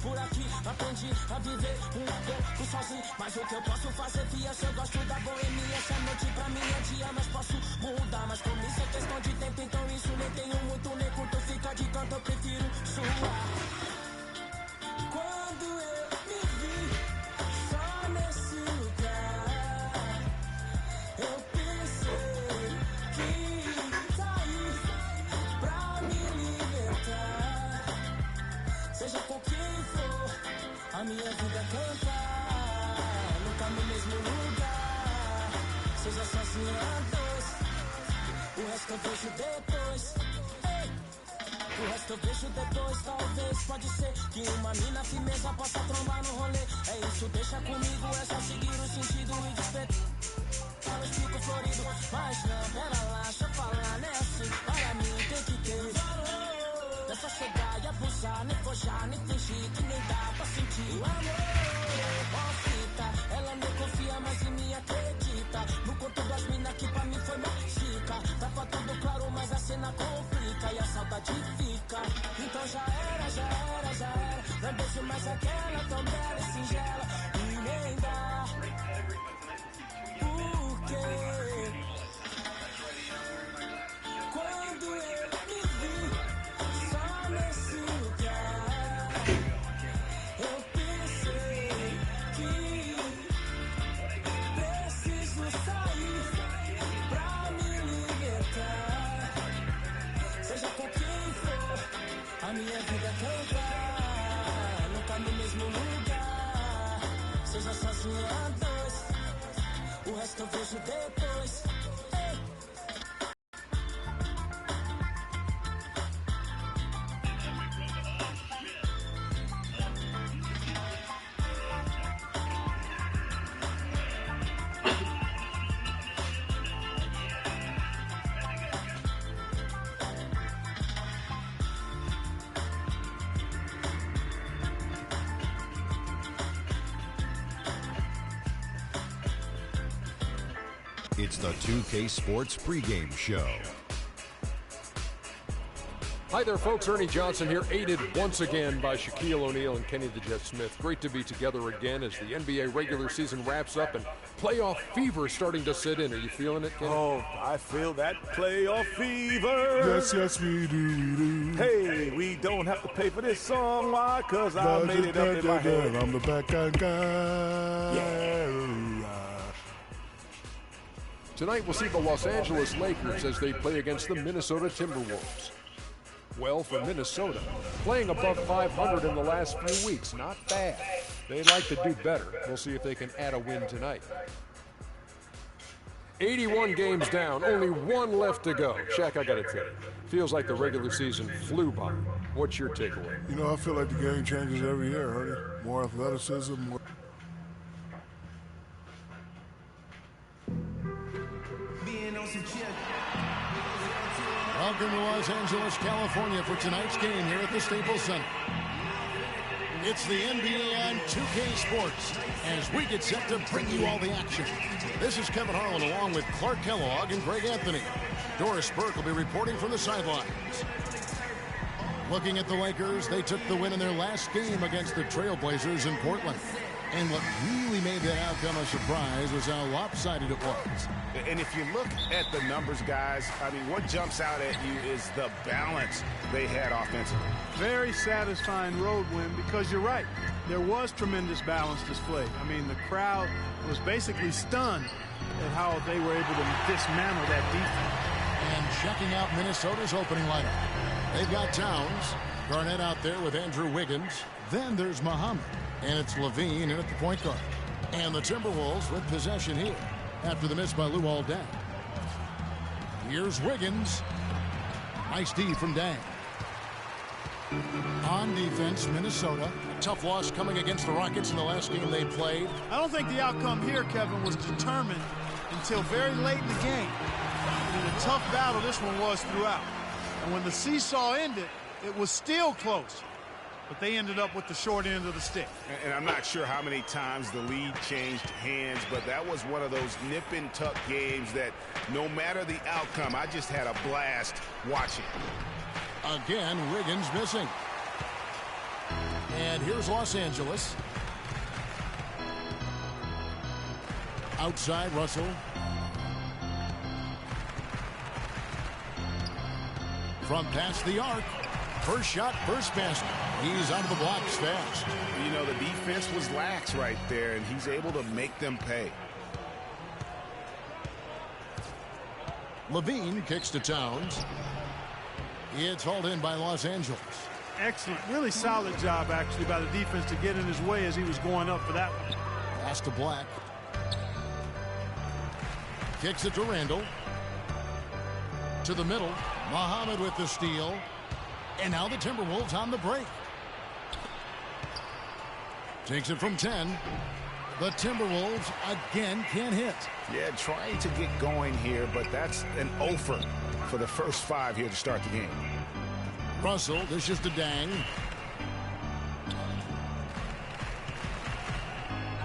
por aqui, aprendi a viver pouco sozinho. Mas o que eu posso fazer, fia, se eu gosto da boemia. Essa noite pra mim é dia, mas posso mudar. Mas como isso é questão de tempo, então isso nem tenho muito, nem curto. Fica de canto, eu prefiro suar. Quando eu me vi só nesse lugar, eu pensei que sair pra me libertar. Seja com quem for, a minha vida é cantar. Nunca no mesmo lugar, seja sozinha a dois. O resto eu vejo depois. O resto eu vejo depois, talvez. Pode ser que uma mina firmeza possa trombar no rolê. É isso, deixa comigo, é só seguir o sentido e despertar. Fala, explico florido, mas não, pera lá, deixa eu falar, né assim. Para mim tem que ter valor. Não é só chegar e abusar, nem forjar, nem fingir que nem dá pra sentir o amor. Ó fita, ela nem confia mais em mim, acredita. No conto das minas que pra mim foi mais chica. Tava tudo claro, mas a cena complica e a saudade fica. Então já era, já era, já era. Não deixo mais aquela tão bela e singela. E nem dá. Por quê? Quando eu me vi só nesse lugar, eu pensei que preciso sair pra me libertar. Seja com quem for, a minha vida é cantar. Nunca no mesmo lugar, seja sozinha a dois. O resto eu vejo depois. It's the 2K Sports pregame show. Hi there, folks. Ernie Johnson here, aided once again by Shaquille O'Neal and Kenny the Jet Smith. Great to be together again as the NBA regular season wraps up and playoff fever is starting to sit in. Are you feeling it, Kenny? Oh, I feel that playoff fever. Yes, yes, we do. Hey, we don't have to pay for this song. Why? Because I made it up in my head. I'm the backhand guy. Yeah. Tonight we'll see the Los Angeles Lakers as they play against the Minnesota Timberwolves. Well, for Minnesota, playing above 500 in the last few weeks, not bad. They'd like to do better. We'll see if they can add a win tonight. 81 games down, only one left to go. Shaq, I gotta tell you, feels like the regular season flew by. What's your takeaway? You know, I feel like the game changes every year, Ernie. More athleticism, more... Welcome to Los Angeles, California for tonight's game here at the Staples Center. It's the NBA on 2K Sports as we get set to bring you all the action. This is Kevin Harlan along with Clark Kellogg and Greg Anthony. Doris Burke will be reporting from the sidelines. Looking at the Lakers, they took the win in their last game against the Trailblazers in Portland. And what really made that outcome a surprise was how lopsided it was. And if you look at the numbers, guys, I mean, what jumps out at you is the balance they had offensively. Very satisfying road win because you're right. There was tremendous balance displayed. I mean, the crowd was basically stunned at how they were able to dismantle that defense. And checking out Minnesota's opening lineup. They've got Towns, Garnett out there with Andrew Wiggins. Then there's Muhammad. And it's Levine in at the point guard. And the Timberwolves with possession here after the miss by Luol Deng. Here's Wiggins. Nice D from Deng. On defense, Minnesota. A tough loss coming against the Rockets in the last game they played. I don't think the outcome here, Kevin, was determined until very late in the game. And a tough battle this one was throughout. And when the seesaw ended, it was still close. But they ended up with the short end of the stick. And I'm not sure how many times the lead changed hands, but that was one of those nip-and-tuck games that no matter the outcome, I just had a blast watching. Again, Wiggins missing. And And here's Los Angeles. Outside, Russell. From past the arc. First shot, first basket. He's out of the blocks fast. You know, the defense was lax right there, and he's able to make them pay. Levine kicks to Towns. It's hauled in by Los Angeles. Excellent. Really solid job, actually, by the defense to get in his way as he was going up for that one. Pass to Black. Kicks it to Randall. To the middle. Muhammad with the steal. And now the Timberwolves on the break. Takes it from 10. The Timberwolves again can't hit. Yeah, trying to get going here, but that's an offer for the first 5 here to start the game. Russell dishes to Dang.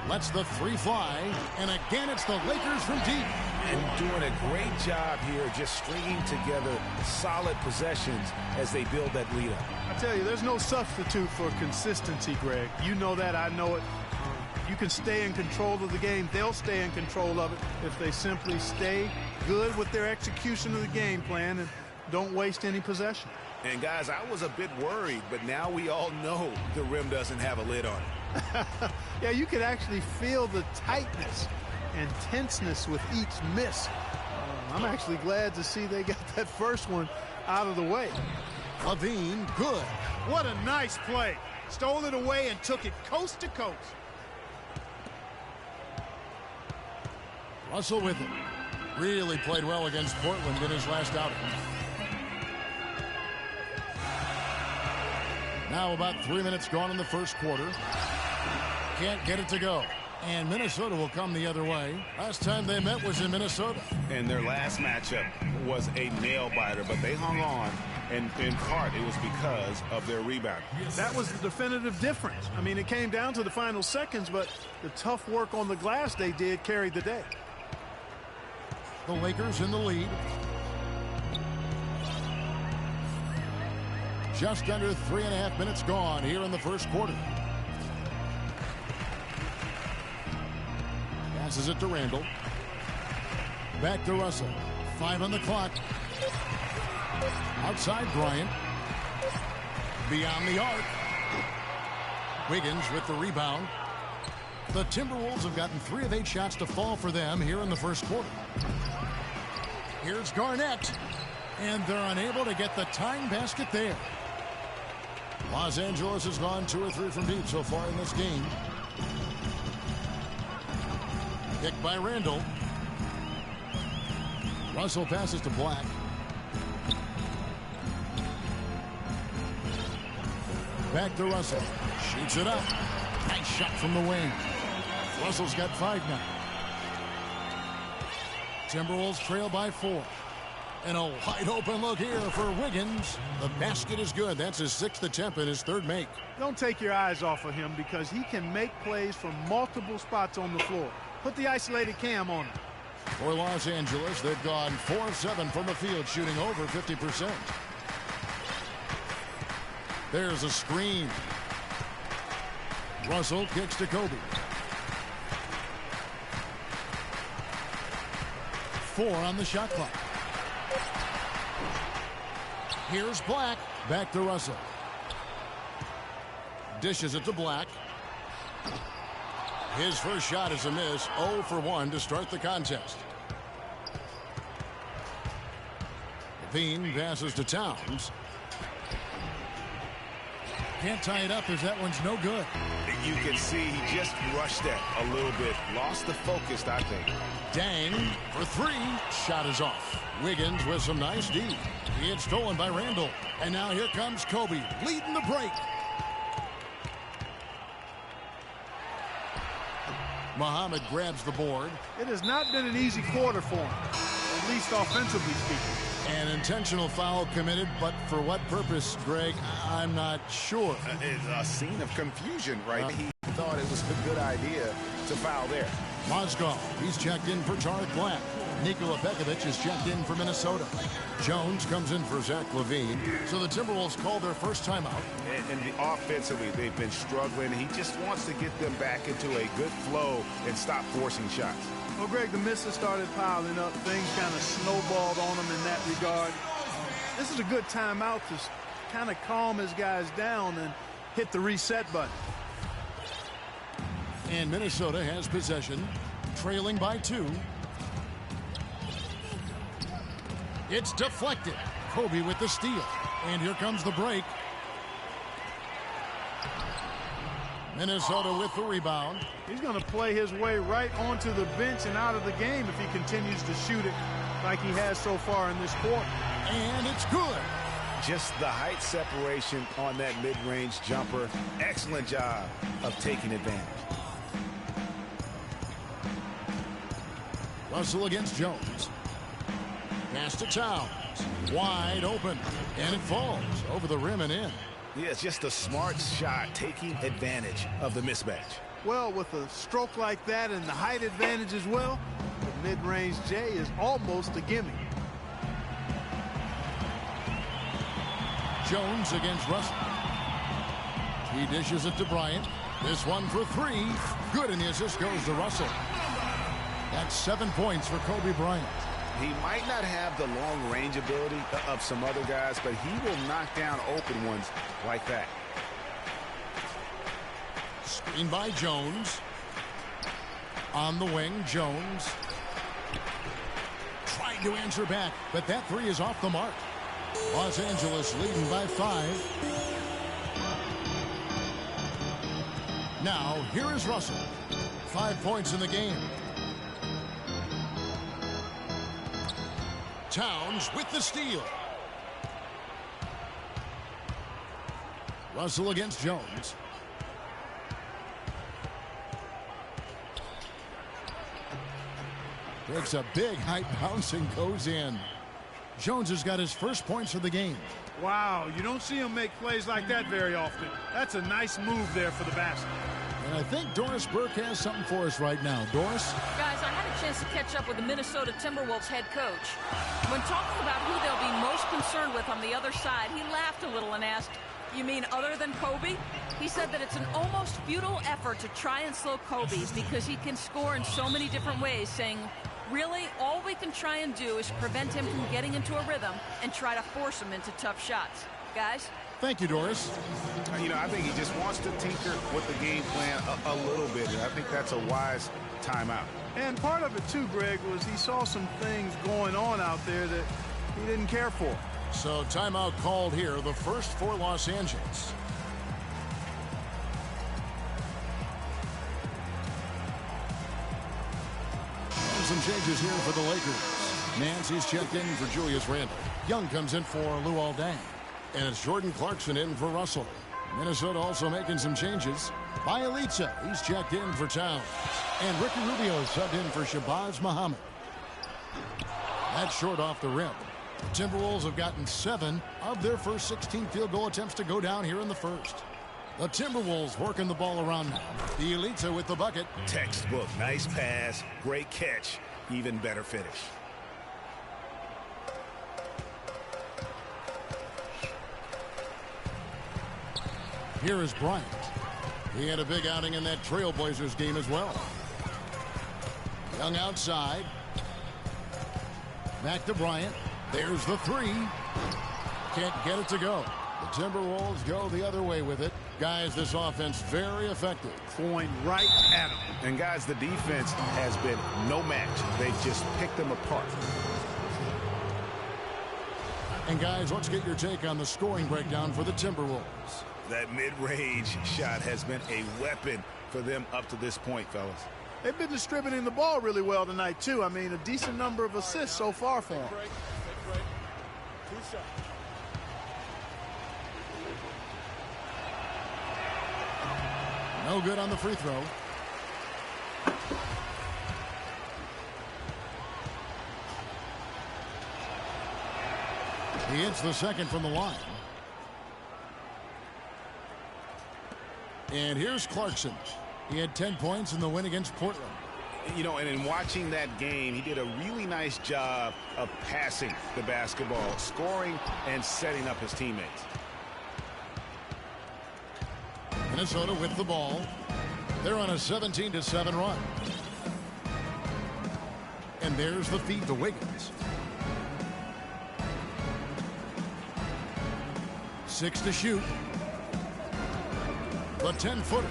Lets the three fly. And again, it's the Lakers from deep. And doing a great job here, just stringing together solid possessions as they build that lead up. I tell you, there's no substitute for consistency, Greg. You know that. I know it. You can stay in control of the game. They'll stay in control of it if they simply stay good with their execution of the game plan and don't waste any possession. And, guys, I was a bit worried, but now we all know the rim doesn't have a lid on it. Yeah, you could actually feel the tightness and tenseness with each miss. I'm actually glad to see they got that first one out of the way. Levine, good. What a nice play. Stole it away and took it coast to coast. Russell with it. Really played well against Portland in his last outing. Now about 3 minutes gone in the first quarter. Can't get it to go. And Minnesota will come the other way. Last time they met was in Minnesota. And their last matchup was a nail-biter, but they hung on, and in part it was because of their rebound. That was the definitive difference. I mean, it came down to the final seconds, but the tough work on the glass they did carried the day. The Lakers in the lead. Just under 3.5 minutes gone here in the first quarter. Passes it to Randall. Back to Russell. 5 on the clock. Outside Bryant. Beyond the arc. Wiggins with the rebound. The Timberwolves have gotten 3 of 8 shots to fall for them here in the first quarter. Here's Garnett. And they're unable to get the tying basket there. Los Angeles has gone 2 or 3 from deep so far in this game. Kicked by Randall. Russell passes to Black. Back to Russell. Shoots it up. Nice shot from the wing. Russell's got 5 now. Timberwolves trail by 4. And a wide open look here for Wiggins. The basket is good. That's his 6th attempt and his 3rd make. Don't take your eyes off of him because he can make plays from multiple spots on the floor. Put the isolated cam on him. For Los Angeles, they've gone 4 of 7 from the field, shooting over 50%. There's a screen. Russell kicks to Kobe. 4 on the shot clock. Here's Black. Back to Russell. Dishes it to Black. His first shot is a miss. 0 for 1 to start the contest. Levine passes to Towns. Can't tie it up as that one's no good. You can see he just rushed that a little bit. Lost the focus, I think. Dang for 3. Shot is off. Wiggins with some nice D. It's stolen by Randall. And now here comes Kobe leading the break. Muhammad grabs the board. It has not been an easy quarter for him, at least offensively speaking. An intentional foul committed, but for what purpose, Greg, I'm not sure. It's a scene of confusion, right? He thought it was a good idea to foul there. Mozgov, he's checked in for Tarek Black. Nikola Pekovic is checked in for Minnesota. Jones comes in for Zach LaVine. So the Timberwolves call their first timeout. And offensively, they've been struggling. He just wants to get them back into a good flow and stop forcing shots. Well, Greg, the misses started piling up. Things kind of snowballed on him in that regard. This is a good timeout to kind of calm his guys down and hit the reset button. And Minnesota has possession, trailing by 2. It's deflected. Kobe with the steal. And here comes the break. Minnesota with the rebound. He's going to play his way right onto the bench and out of the game if he continues to shoot it like he has so far in this quarter. And it's good. Just the height separation on that mid-range jumper. Excellent job of taking advantage. Russell against Jones. Pass to Towns. Wide open. And it falls over the rim and in. Yeah, it's just a smart shot, taking advantage of the mismatch. Well, with a stroke like that and the height advantage as well, the mid-range J is almost a gimme. Jones against Russell. He dishes it to Bryant. This one for 3. Good, and the assist goes to Russell. That's 7 points for Kobe Bryant. He might not have the long range ability of some other guys, but he will knock down open ones like that. Screen by Jones. On the wing, Jones. Trying to answer back, but that 3 is off the mark. Los Angeles leading by 5. Now, here is Russell. 5 points in the game. Towns with the steal. Russell against Jones. Takes a big height bounce and goes in. Jones has got his first points of the game. Wow, you don't see him make plays like that very often. That's a nice move there for the basket. And I think Doris Burke has something for us right now. Doris? Guys, I had a chance to catch up with the Minnesota Timberwolves head coach. When talking about who they'll be most concerned with on the other side, he laughed a little and asked, "You mean other than Kobe?" He said that it's an almost futile effort to try and slow Kobe's because he can score in so many different ways, saying, really, all we can try and do is prevent him from getting into a rhythm and try to force him into tough shots. Guys? Thank you, Doris. You know, I think he just wants to tinker with the game plan a little bit, and I think that's a wise timeout. And part of it, too, Greg, was he saw some things going on out there that he didn't care for. So timeout called here, the first for Los Angeles. And some changes here for the Lakers. Nancy's checked in for Julius Randle. Young comes in for Luol Deng. And it's Jordan Clarkson in for Russell. Minnesota also making some changes. Bielitsa, he's checked in for Towns. And Ricky Rubio subbed in for Shabazz Muhammad. That's short off the rim. The Timberwolves have gotten 7 of their first 16 field goal attempts to go down here in the first. The Timberwolves working the ball around now. Bielitsa with the bucket. Textbook. Nice pass. Great catch. Even better finish. Here is Bryant. He had a big outing in that Trailblazers game as well. Young outside. Back to Bryant. There's the 3. Can't get it to go. The Timberwolves go the other way with it. Guys, this offense very effective. Going right at him. And guys, the defense has been no match. They've just picked them apart. And guys, let's get your take on the scoring breakdown for the Timberwolves. That mid-range shot has been a weapon for them up to this point, fellas. They've been distributing the ball really well tonight, too. I mean, a decent number of assists so far for them. No good on the free throw. He hits the second from the line. And here's Clarkson. He had 10 points in the win against Portland. You know, and in watching that game, he did a really nice job of passing the basketball, scoring, and setting up his teammates. Minnesota with the ball. They're on a 17-7 run. And there's the feed to Wiggins. 6 to shoot. The 10-footer.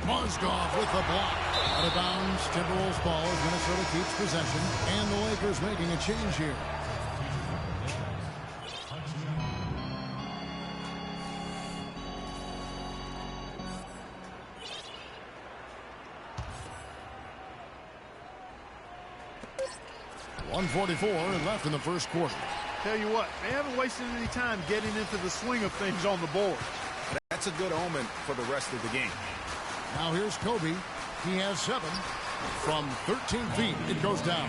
Mozgov with the block. Out of bounds, Timberwolves ball as Minnesota keeps possession. And the Lakers making a change here. .144 left in the first quarter. Tell you what, they haven't wasted any time getting into the swing of things on the board. That's a good omen for the rest of the game. Now here's Kobe. He has 7. From 13 feet, it goes down.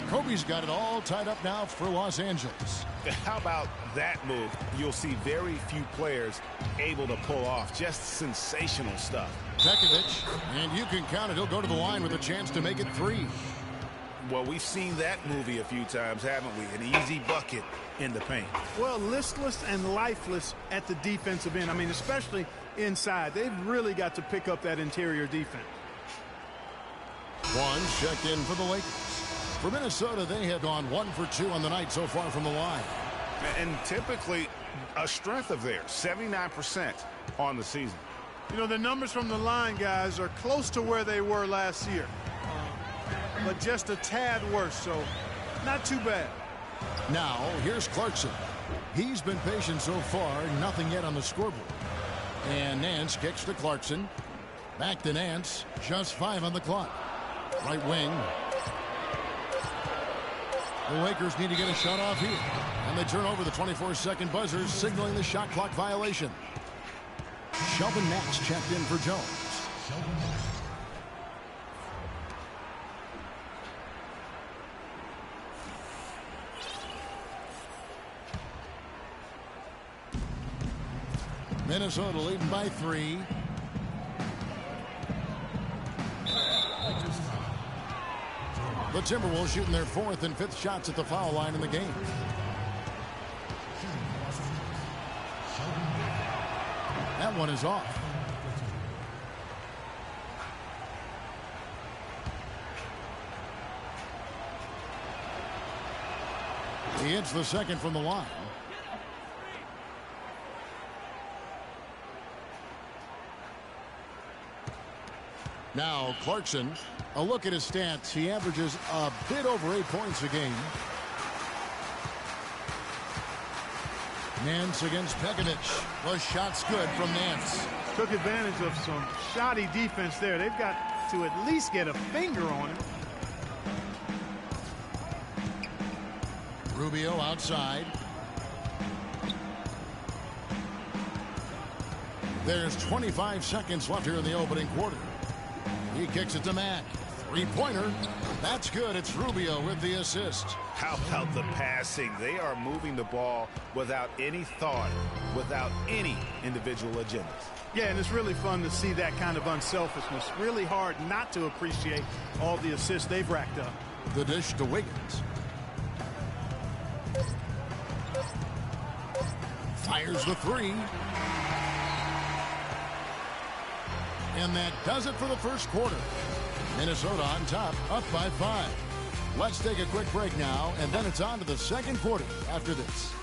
Kobe's got it all tied up now for Los Angeles. How about that move? You'll see very few players able to pull off. Just sensational stuff. Pekovic, and you can count it. He'll go to the line with a chance to make it 3. Well, we've seen that movie a few times, haven't we? An easy bucket in the paint. Well, listless and lifeless at the defensive end. I mean, especially inside. They've really got to pick up that interior defense. Barnes checked in for the Lakers. For Minnesota, they have gone 1 for 2 on the night so far from the line. And typically a strength of theirs, 79% on the season. You know, the numbers from the line, guys, are close to where they were last year. But just a tad worse, so not too bad. Now, here's Clarkson. He's been patient so far, nothing yet on the scoreboard. And Nance kicks to Clarkson. Back to Nance, just 5 on the clock. Right wing. The Lakers need to get a shot off here. And they turn over the 24-second buzzer, signaling the shot clock violation. Shelvin Max checked in for Jones. Minnesota leading by 3. The Timberwolves shooting their 4th and 5th shots at the foul line in the game. That one is off. He hits the second from the line. Now Clarkson, a look at his stats. He averages a bit over 8 points a game. Nance against Pekovic. The shot's good from Nance. Took advantage of some shoddy defense there. They've got to at least get a finger on him. Rubio outside. There's 25 seconds left here in the opening quarter. He kicks it to Mack. 3-pointer. That's good. It's Rubio with the assist. How about the passing? They are moving the ball without any thought, without any individual agendas. Yeah, and it's really fun to see that kind of unselfishness. Really hard not to appreciate all the assists they've racked up. The dish to Wiggins. Fires the 3. And that does it for the first quarter. Minnesota on top, up by 5. Let's take a quick break now, and then it's on to the second quarter after this.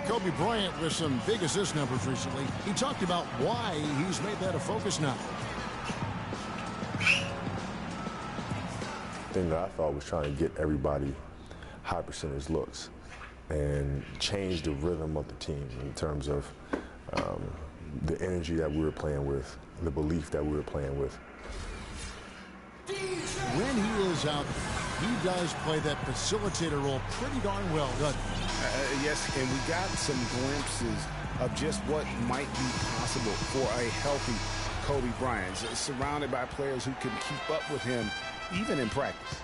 Kobe Bryant with some big assist numbers recently. He talked about why he's made that a focus now. The thing that I thought was trying to get everybody high percentage looks and change the rhythm of the team in terms of the energy that we were playing with, the belief that we were playing with. When he is out, he does play that facilitator role pretty darn well, doesn't he? Yes, and we got some glimpses of just what might be possible for a healthy Kobe Bryant, surrounded by players who can keep up with him even in practice.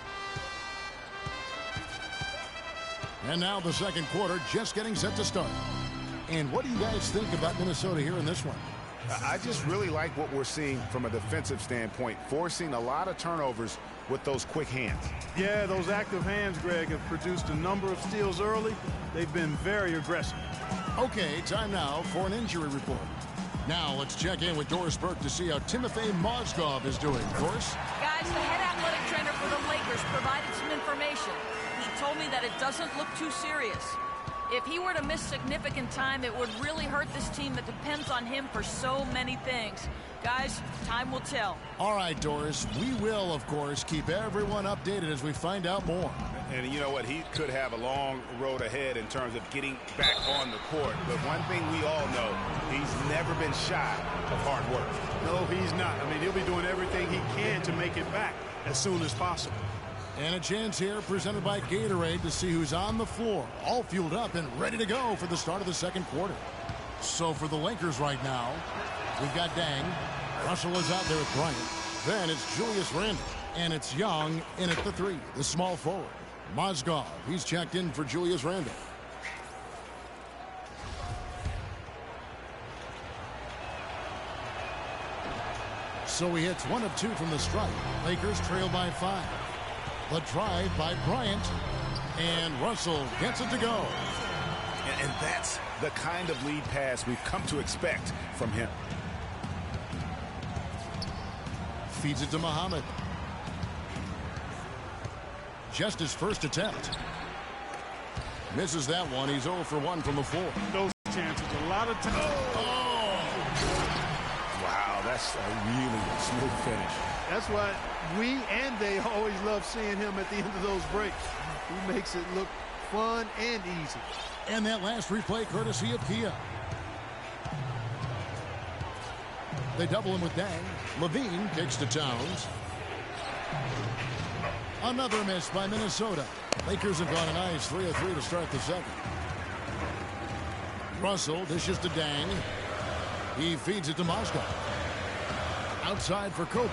And now the second quarter just getting set to start. And what do you guys think about Minnesota here in this one? I just really like what we're seeing from a defensive standpoint, forcing a lot of turnovers with those quick hands. Yeah, those active hands, Greg, have produced a number of steals early. They've been very aggressive. Okay, time now for an injury report. Now let's check in with Doris Burke to see how Timofey Mozgov is doing. Doris? Guys, the head athletic trainer for the Lakers provided some information. He told me that it doesn't look too serious. If he were to miss significant time, it would really hurt this team that depends on him for so many things. Guys, time will tell. All right, Doris. We will, of course, keep everyone updated as we find out more. And you know what? He could have a long road ahead in terms of getting back on the court. But one thing we all know, he's never been shy of hard work. No, he's not. I mean, he'll be doing everything he can to make it back as soon as possible. And a chance here presented by Gatorade to see who's on the floor, all fueled up and ready to go for the start of the second quarter. So for the Lakers right now, we've got Dang. Russell is out there with Bryant. Then it's Julius Randle. And it's Young in at the three, the small forward. Mozgov, he's checked in for Julius Randle. So he hits 1 of 2 from the stripe. Lakers trail by 5. The drive by Bryant. And Russell gets it to go. And that's the kind of lead pass we've come to expect from him. Feeds it to Muhammad. Just his first attempt. Misses that one. He's 0 for 1 from the floor. Those chances, a lot of time. Oh! Wow, that's a really smooth finish. That's why we and they always love seeing him at the end of those breaks. He makes it look fun and easy. And that last replay courtesy of Kia. They double him with Dang. Levine kicks to Towns. Another miss by Minnesota. Lakers have gone a nice 3 of 3 to start the second. Russell dishes to Dang. He feeds it to Mozgov. Outside for Kobe.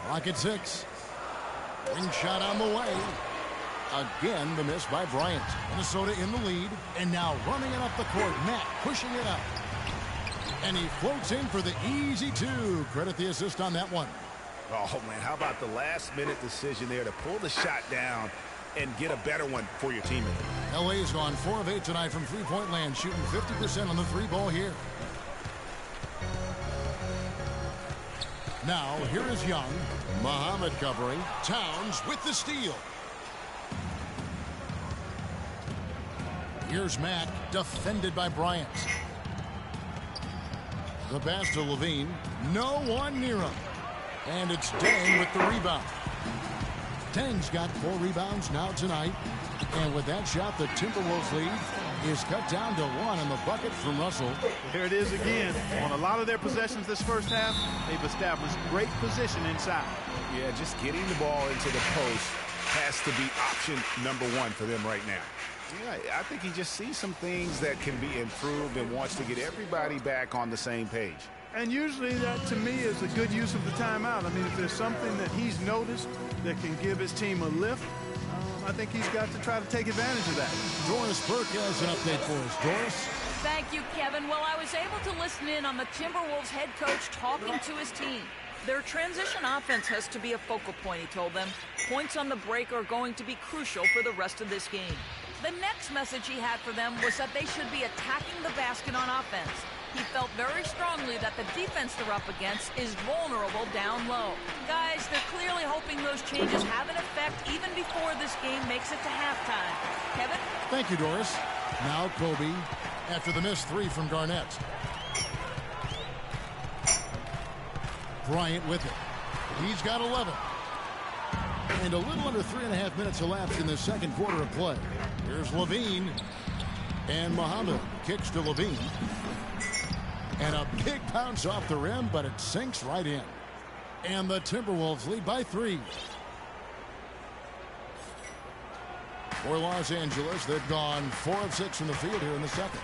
Clock at 6. Ring shot on the way. Again, the miss by Bryant. Minnesota in the lead. And now running it up the court. Matt pushing it up. And he floats in for the easy 2. Credit the assist on that one. Oh, man, how about the last-minute decision there to pull the shot down and get a better one for your teammate? LA has gone 4 of 8 tonight from three-point land, shooting 50% on the 3-ball here. Now, here is Young. Muhammad covering. Towns with the steal. Here's Matt, defended by Bryant. The pass to Levine. No one near him. And it's Dang with the rebound. Dang's got 4 rebounds now tonight. And with that shot, the Timberwolves lead is cut down to 1 on the bucket from Russell. Here it is again. On a lot of their possessions this first half, they've established great position inside. Yeah, just getting the ball into the post has to be option number 1 for them right now. Yeah, I think he just sees some things that can be improved and wants to get everybody back on the same page. And usually that, to me, is a good use of the timeout. I mean, if there's something that he's noticed that can give his team a lift, I think he's got to try to take advantage of that. Doris Burke has an update for us. Doris? Thank you, Kevin. Well, I was able to listen in on the Timberwolves head coach talking to his team. Their transition offense has to be a focal point, he told them. Points on the break are going to be crucial for the rest of this game. The next message he had for them was that they should be attacking the basket on offense. He felt very strongly that the defense they're up against is vulnerable down low. Guys, they're clearly hoping those changes have an effect even before this game makes it to halftime. Kevin? Thank you, Doris. Now Kobe after the missed 3 from Garnett. Bryant with it. He's got 11. And a little under 3.5 minutes elapsed in the second quarter of play. Here's Levine. And Muhammad kicks to Levine. And a big bounce off the rim, but it sinks right in. And the Timberwolves lead by 3. For Los Angeles, they've gone 4 of 6 from the field here in the second.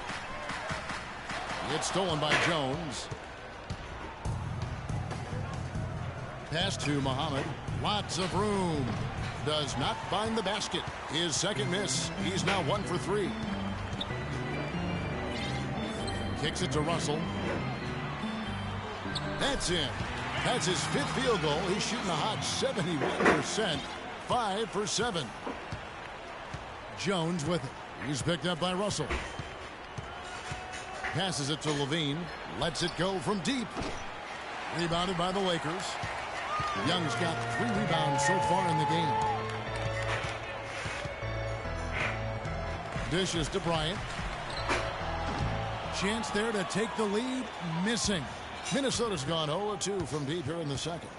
It's stolen by Jones. Pass to Muhammad. Lots of room. Does not find the basket. His second miss. He's now 1 for 3. Kicks it to Russell. That's in. That's his 5th field goal. He's shooting a hot 71%. 5 for 7. Jones with it. He's picked up by Russell. Passes it to Levine. Lets it go from deep. Rebounded by the Lakers. Young's got 3 rebounds so far in the game. Dishes to Bryant. Chance there to take the lead. Missing. Minnesota's gone 0-2 from deep here in the second.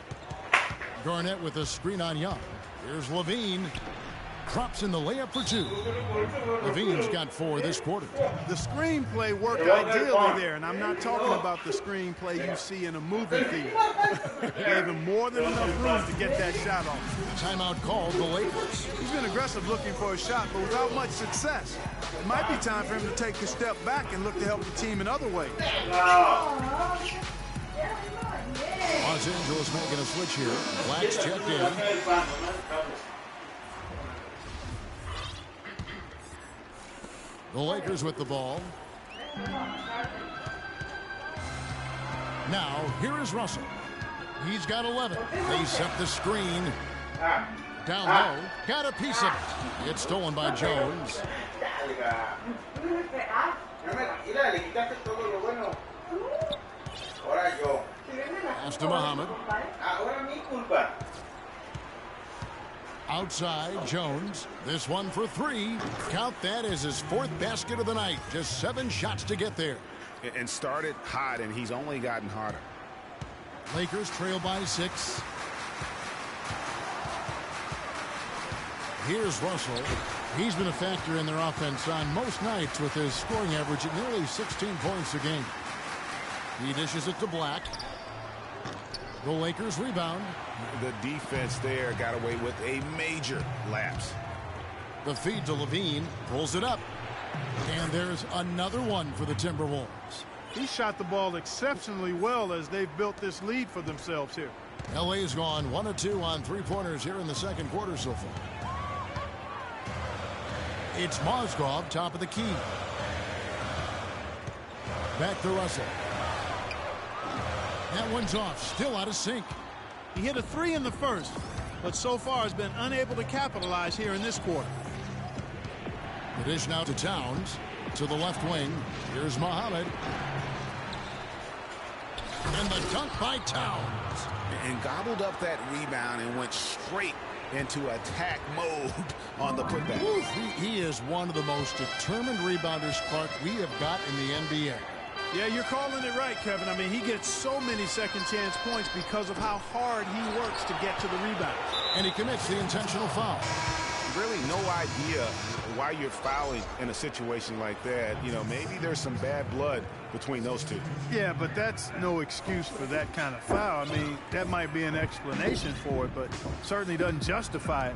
Garnett with a screen on Young. Here's Levine. Drops in the layup for 2. Levine's got 4 this quarter. The screenplay worked ideally there, and I'm not talking about the screenplay you see in a movie theater. Gave him more than enough room to get that shot off. Timeout called the Lakers. He's been aggressive looking for a shot, but without much success. It might be time for him to take a step back and look to help the team in other ways. Los Angeles making a switch here. Black's checked in. The Lakers with the ball. Now, here is Russell. He's got 11. They set the screen. Down low. Got a piece of it. It's stolen by Jones. Pass to Muhammad. Outside, Jones. This one for 3. Count that as his 4th basket of the night. Just 7 shots to get there. And started hot, and he's only gotten hotter. Lakers trail by 6. Here's Russell. He's been a factor in their offense on most nights with his scoring average at nearly 16 points a game. He dishes it to Black. The Lakers rebound. The defense there got away with a major lapse. The feed to Levine. Pulls it up. And there's another one for the Timberwolves. He shot the ball exceptionally well as they've built this lead for themselves here. LA's gone 1 of 2 on 3-pointers here in the second quarter so far. It's Mozgov, top of the key. Back to Russell. That one's off. Still out of sync. He hit a 3 in the first, but so far has been unable to capitalize here in this quarter. The dish now to Towns. To the left wing. Here's Muhammad. And the dunk by Towns. And gobbled up that rebound and went straight into attack mode on the putback. He is one of the most determined rebounders, Clark, we have got in the NBA. Yeah, you're calling it right, Kevin. I mean, he gets so many second chance points because of how hard he works to get to the rebound. And he commits the intentional foul. Really no idea why you're fouling in a situation like that. You know, maybe there's some bad blood between those two. Yeah, but that's no excuse for that kind of foul. I mean, that might be an explanation for it, but certainly doesn't justify it.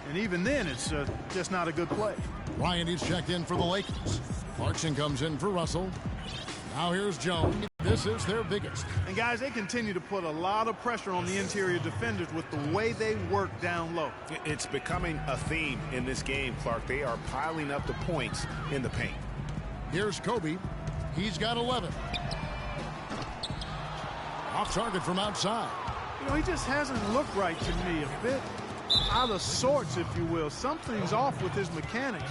And even then, it's just not a good play. Ryan is checked in for the Lakers. Clarkson comes in for Russell. Now here's Jones. This is their biggest. And guys, they continue to put a lot of pressure on the interior defenders with the way they work down low. It's becoming a theme in this game, Clark. They are piling up the points in the paint. Here's Kobe. He's got 11. Off target from outside. You know, he just hasn't looked right to me. A bit out of sorts, if you will. Something's off with his mechanics,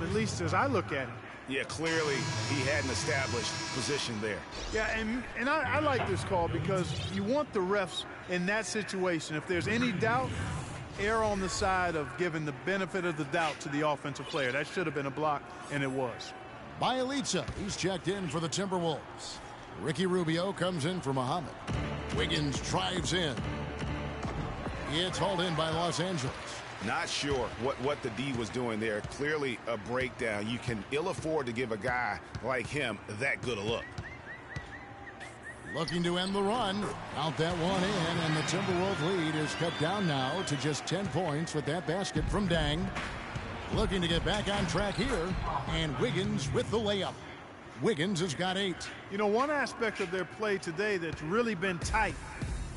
at least as I look at him. Yeah, clearly he had an established position there. Yeah, and I like this call because you want the refs in that situation. If there's any doubt, err on the side of giving the benefit of the doubt to the offensive player. That should have been a block, and it was. Bielitsa, he's checked in for the Timberwolves. Ricky Rubio comes in for Muhammad. Wiggins drives in. It's hauled in by Los Angeles. Not sure what the D was doing there. Clearly a breakdown. You can ill afford to give a guy like him that good a look. Looking to end the run. Out that one in, and the Timberwolves lead is cut down now to just 10 points with that basket from Dang. Looking to get back on track here, and Wiggins with the layup. Wiggins has got 8. You know, one aspect of their play today that's really been tight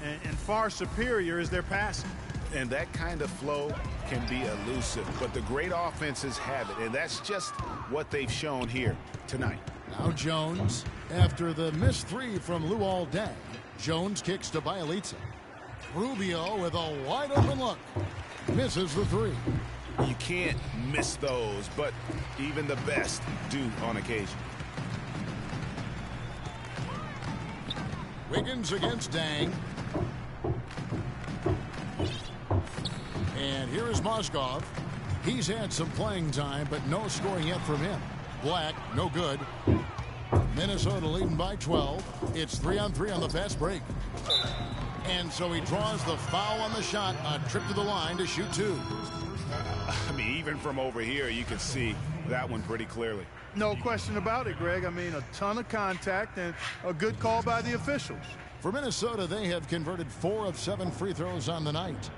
and far superior is their passing. And that kind of flow can be elusive, but the great offenses have it, and that's just what they've shown here tonight. Now Jones, after the missed 3 from Luol Deng, Jones kicks to Bjelica. Rubio with a wide open look. Misses the 3. You can't miss those, but even the best do on occasion. Wiggins against Deng. And here is Mozgov. He's had some playing time, but no scoring yet from him. Black, no good. Minnesota leading by 12. It's 3-on-3 on the fast break. And so he draws the foul on the shot. A trip to the line to shoot 2. I mean, even from over here, you can see that one pretty clearly. No question about it, Greg. I mean, a ton of contact and a good call by the officials. For Minnesota, they have converted 4 of 7 free throws on the night.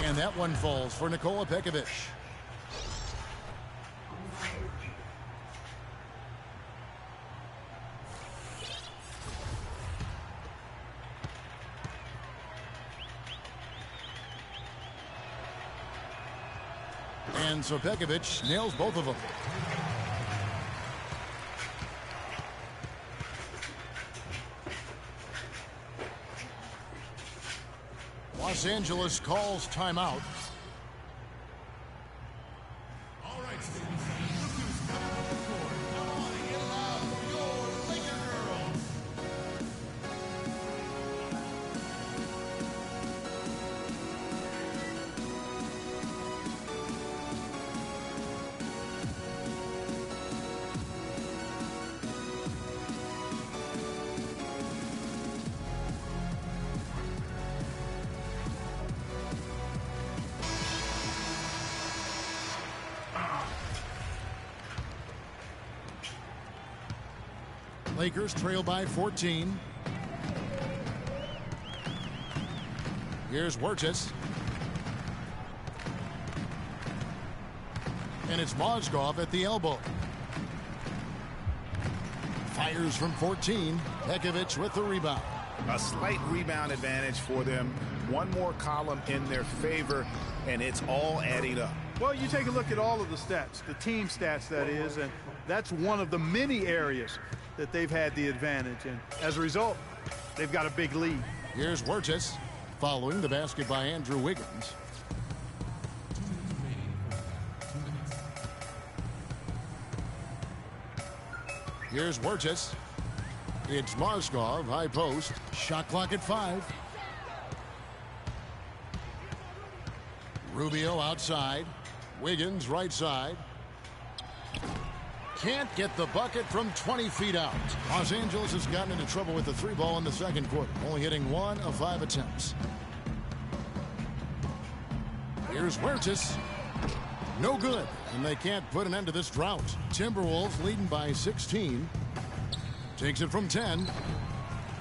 And that one falls for Nikola Pekovic. And so Pekovic nails both of them. Los Angeles calls timeout. All right, students. Look who's coming on the court. Come on and get loud for your Laker girls. Lakers trail by 14. Here's Wirtz. And it's Mozgov at the elbow. Fires from 14. Pekovic with the rebound. A slight rebound advantage for them. One more column in their favor, and it's all adding up. Well, you take a look at all of the stats, the team stats, that is, and that's one of the many areas that they've had the advantage. And as a result, they've got a big lead. Here's Wirtz following the basket by Andrew Wiggins. Here's Wirtz. It's Mozgov, high post. Shot clock at 5. Rubio outside. Wiggins right side. Can't get the bucket from 20 feet out. Los Angeles has gotten into trouble with the 3 ball in the second quarter, only hitting 1 of 5 attempts. Here's Wirtz. No good, and they can't put an end to this drought. Timberwolves leading by 16. Takes it from 10.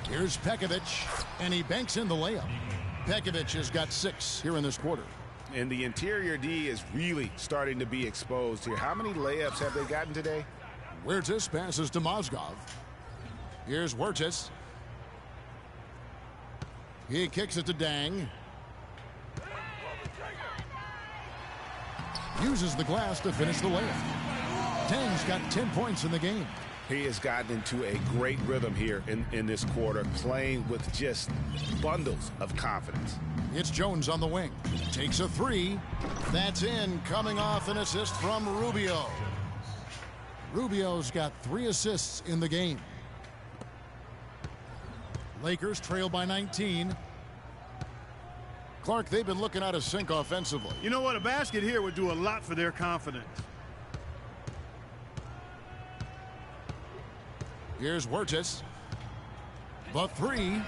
Here's Pekovic, and he banks in the layup. Pekovic has got 6 here in this quarter. And the interior D is really starting to be exposed here. How many layups have they gotten today? Wirtz passes to Mozgov. Here's Wirtz. He kicks it to Deng. Uses the glass to finish the layup. Deng's got 10 points in the game. He has gotten into a great rhythm here in this quarter, playing with just bundles of confidence. It's Jones on the wing. Takes a 3. That's in, coming off an assist from Rubio. Rubio's got 3 assists in the game. Lakers trail by 19. Clark, they've been looking out of sync offensively. You know what? A basket here would do a lot for their confidence. Here's Wirtz. The 3.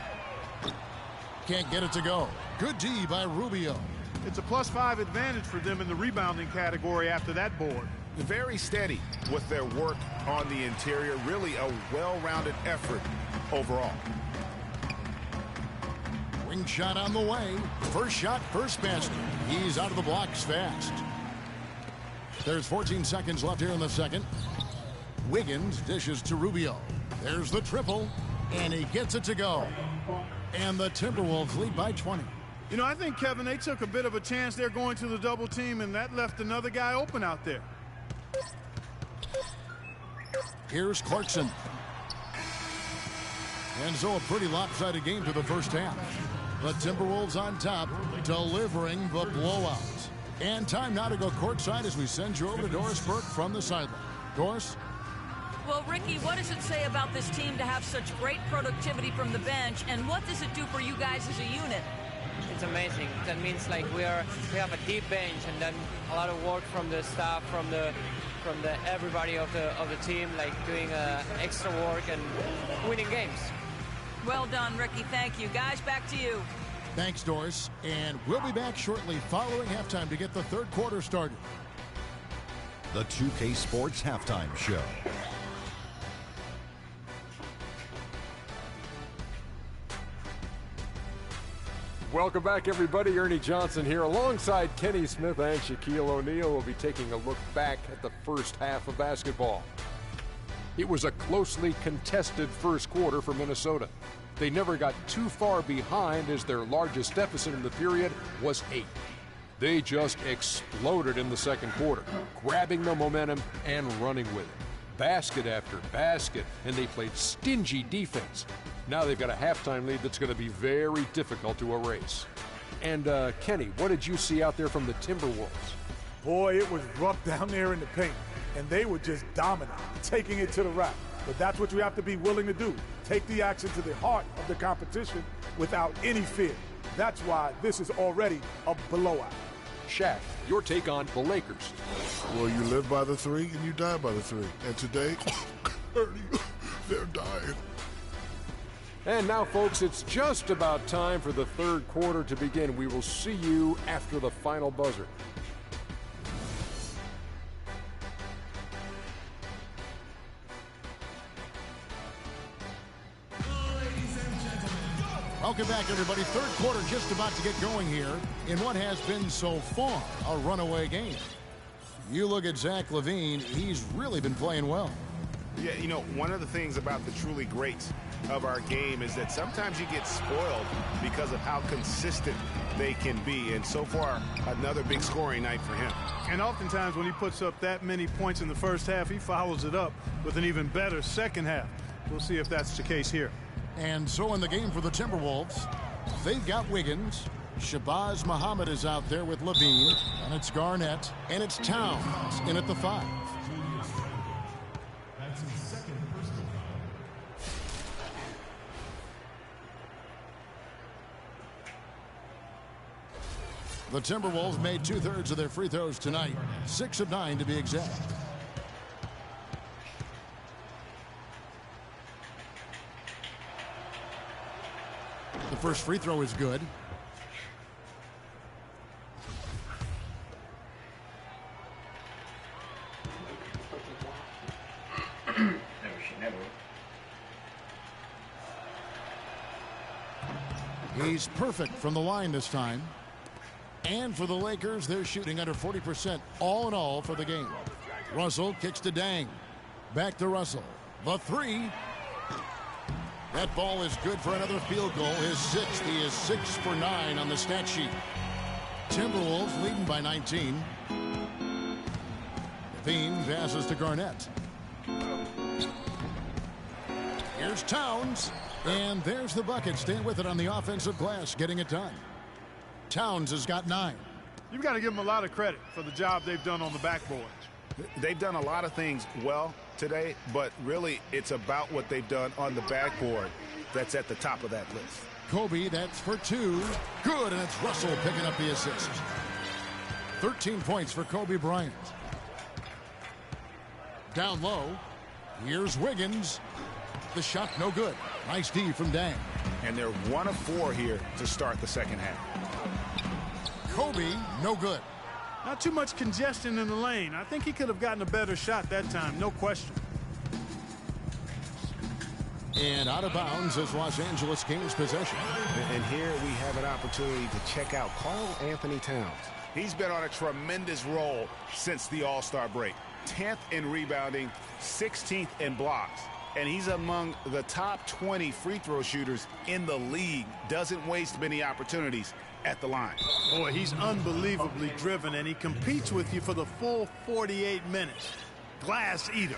Can't get it to go. Good D by Rubio. It's a +5 advantage for them in the rebounding category after that board. Very steady with their work on the interior. Really a well-rounded effort overall. Second shot on the way. First shot, first basket. He's out of the blocks fast. There's 14 seconds left here in the second. Wiggins dishes to Rubio. There's the triple, and he gets it to go. And the Timberwolves lead by 20. You know, I think, Kevin, they took a bit of a chance there going to the double team, and that left another guy open out there. Here's Clarkson. And so a pretty lopsided game to the first half. The Timberwolves on top, delivering the blowout. And time now to go courtside as we send you over to Doris Burke from the sideline. Doris? Well, Ricky, what does it say about this team to have such great productivity from the bench, and what does it do for you guys as a unit? It's amazing. That means like we have a deep bench, and then a lot of work from the staff, from the everybody of the team, like doing extra work and winning games. Well done, Ricky. Thank you. Guys, back to you. Thanks, Doris. And we'll be back shortly following halftime to get the third quarter started. The 2K Sports Halftime Show. Welcome back, everybody. Ernie Johnson here alongside Kenny Smith and Shaquille O'Neal. We'll be taking a look back at the first half of basketball. It was a closely contested first quarter for Minnesota. They never got too far behind as their largest deficit in the period was 8. They just exploded in the second quarter, grabbing the momentum and running with it. Basket after basket, and they played stingy defense. Now they've got a halftime lead that's going to be very difficult to erase. And Kenny, what did you see out there from the Timberwolves? Boy, it was rough down there in the paint, and they were just dominant, taking it to the rack. But that's what you have to be willing to do. Take the action to the heart of the competition without any fear. That's why this is already a blowout. Shaq, your take on the Lakers. Well, you live by the three and you die by the three. And today, they're dying. And now, folks, it's just about time for the third quarter to begin. We will see you after the final buzzer. Welcome back, everybody. Third quarter just about to get going here in what has been so far a runaway game. You look at Zach LaVine, he's really been playing well. Yeah, you know, one of the things about the truly greats of our game is that sometimes you get spoiled because of how consistent they can be. And so far, another big scoring night for him. And oftentimes when he puts up that many points in the first half, he follows it up with an even better second half. We'll see if that's the case here. And so in the game for the Timberwolves, they've got Wiggins. Shabazz Muhammad is out there with LaVine. And it's Garnett. And it's Towns in at the 5. The Timberwolves made 2/3 of their free throws tonight. 6 of 9 to be exact. The first free throw is good. He's perfect from the line this time. And for the Lakers, they're shooting under 40% all in all for the game. Russell kicks to Dang. Back to Russell. The 3. That ball is good for another field goal. His 6th. He is 6 for 9 on the stat sheet. Timberwolves leading by 19. LaVine passes to Garnett. Here's Towns. And there's the bucket. Staying with it on the offensive glass, getting it done. Towns has got 9. You've got to give them a lot of credit for the job they've done on the backboard. They've done a lot of things well today, but really it's about what they've done on the backboard that's at the top of that list. Kobe, that's for 2. Good, and it's Russell picking up the assist. 13 points for Kobe Bryant. Down low, here's Wiggins. The shot no good. Nice D from Dang. And they're 1 of 4 here to start the second half. Kobe, no good. Not too much congestion in the lane. I think he could have gotten a better shot that time, no question. And out of bounds as Los Angeles gains possession. And here we have an opportunity to check out Karl Anthony Towns. He's been on a tremendous roll since the All-Star break. 10th in rebounding, 16th in blocks. And he's among the top 20 free throw shooters in the league. Doesn't waste many opportunities at the line. Boy, he's unbelievably driven, and he competes with you for the full 48 minutes. Glass eater.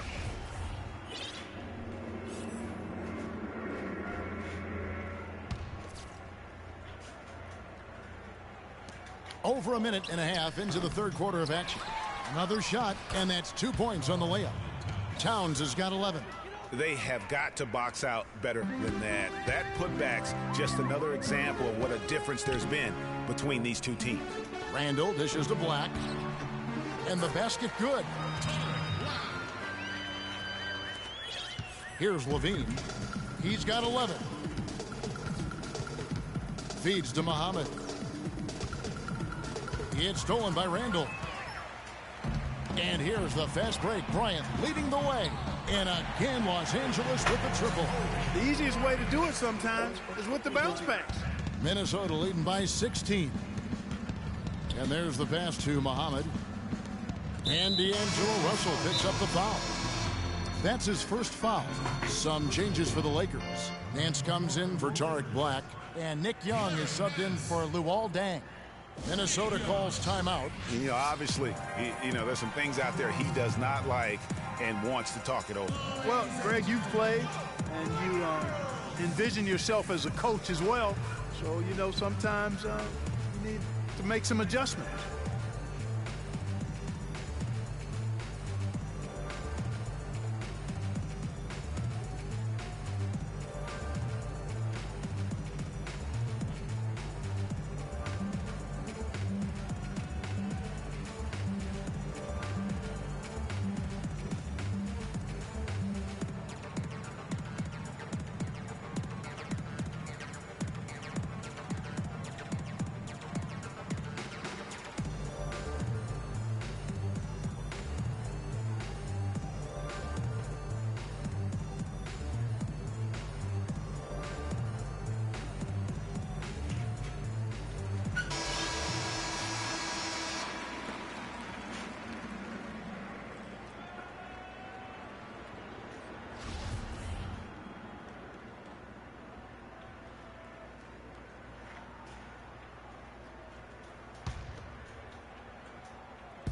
Over a minute and a half into the third quarter of action. Another shot, and that's 2 points on the layup. Towns has got 11. They have got to box out better than that. That putback's just another example of what a difference there's been between these two teams. Randall dishes to Black. And the basket good. Here's Levine. He's got 11. Feeds to Muhammad. It's stolen by Randall. And here's the fast break. Bryant leading the way. And again, Los Angeles with the triple. The easiest way to do it sometimes is with the bounce backs. Minnesota leading by 16. And there's the pass to Muhammad. And D'Angelo Russell picks up the foul. That's his first foul. Some changes for the Lakers. Nance comes in for Tariq Black. And Nick Young is subbed in for Luol Deng. Minnesota calls timeout. You know, obviously, there's some things out there he does not like and wants to talk it over. Well, Greg, you've played, and you envision yourself as a coach as well. So, sometimes you need to make some adjustments.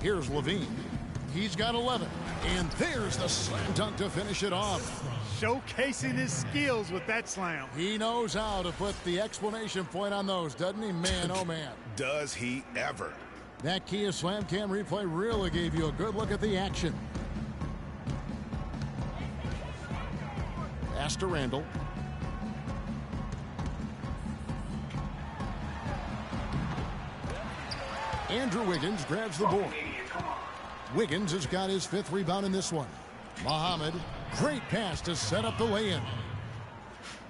Here's Levine. He's got 11. And there's the slam dunk to finish it off. Showcasing his skills with that slam. He knows how to put the exclamation point on those, doesn't he? Man, oh man. Does he ever? That Kia Slam Cam replay really gave you a good look at the action. Pass to Randall. Andrew Wiggins grabs the board. Wiggins has got his 5th rebound in this one. Muhammad, great pass to set up the lay-in.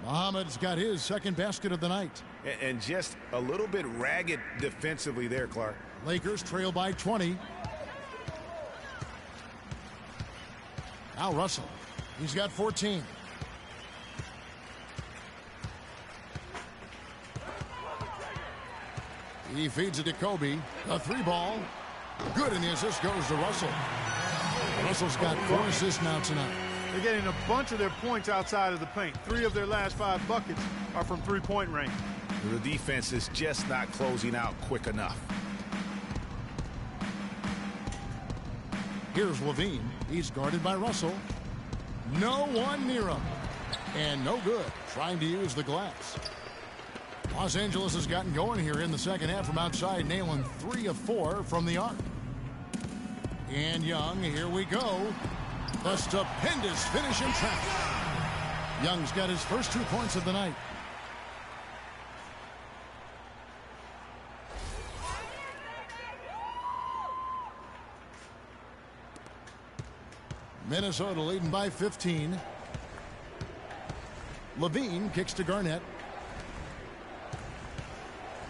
Muhammad's got his 2nd basket of the night. And just a little bit ragged defensively there, Clark. Lakers trail by 20. Now Russell. He's got 14. He feeds it to Kobe. A 3-ball. Good, and the assist goes to Russell. Russell's got 4 assists now tonight. They're getting a bunch of their points outside of the paint. 3 of their last 5 buckets are from three-point range. The defense is just not closing out quick enough. Here's Levine. He's guarded by Russell. No one near him. And no good. Trying to use the glass. Los Angeles has gotten going here in the second half from outside, nailing 3 of 4 from the arc. And Young, here we go. A stupendous finish in traffic. Young's got his first 2 points of the night. Minnesota leading by 15. Levine kicks to Garnett.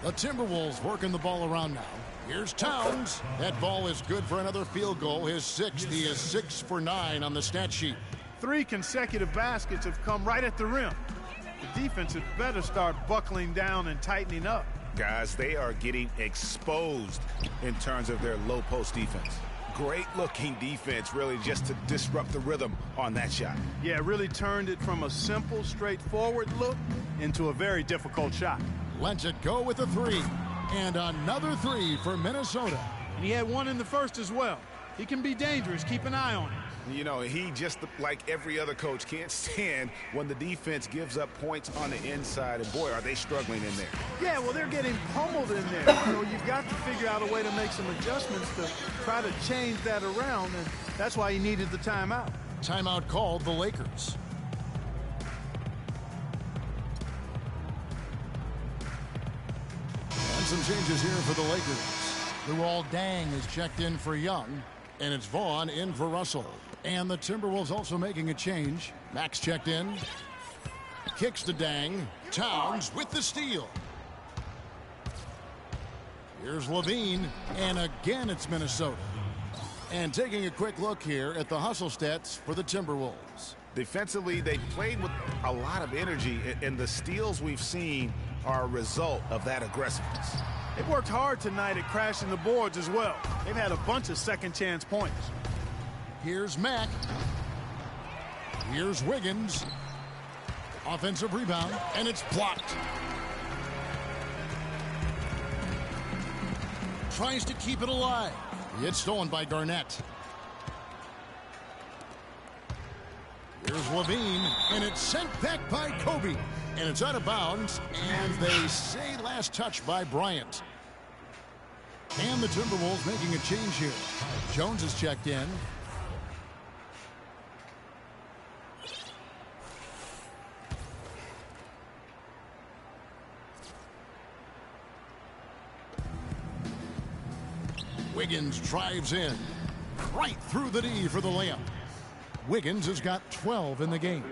The Timberwolves working the ball around now. Here's Towns. That ball is good for another field goal. His 6th. He is 6 for 9 on the stat sheet. 3 consecutive baskets have come right at the rim. The defense had better start buckling down and tightening up. Guys, they are getting exposed in terms of their low post defense. Great looking defense, really, just to disrupt the rhythm on that shot. Yeah, really turned it from a simple, straightforward look into a very difficult shot. Lets it go with a 3. And another 3 for Minnesota. And he had one in the first as well. He can be dangerous. Keep an eye on him. You know, he just, like every other coach, can't stand when the defense gives up points on the inside. And boy, are they struggling in there. Yeah, well, they're getting pummeled in there. So you've got to figure out a way to make some adjustments to try to change that around. And that's why he needed the timeout. Timeout called the Lakers. And some changes here for the Lakers. Luol Deng is checked in for Young. And it's Vaughn in for Russell. And the Timberwolves also making a change. Max checked in. Kicks to Deng. Towns with the steal. Here's Levine. And again it's Minnesota. And taking a quick look here at the hustle stats for the Timberwolves. Defensively, they played with a lot of energy. And the steals we've seen are a result of that aggressiveness. They've worked hard tonight at crashing the boards as well. They've had a bunch of second chance points. Here's Mack. Here's Wiggins. Offensive rebound, and it's blocked. Tries to keep it alive. It's stolen by Garnett. Here's Levine, and it's sent back by Kobe. And it's out of bounds, and they say last touch by Bryant. And the Timberwolves making a change here. Jones is checked in. Wiggins drives in. Right through the D for the layup. Wiggins has got 12 in the game.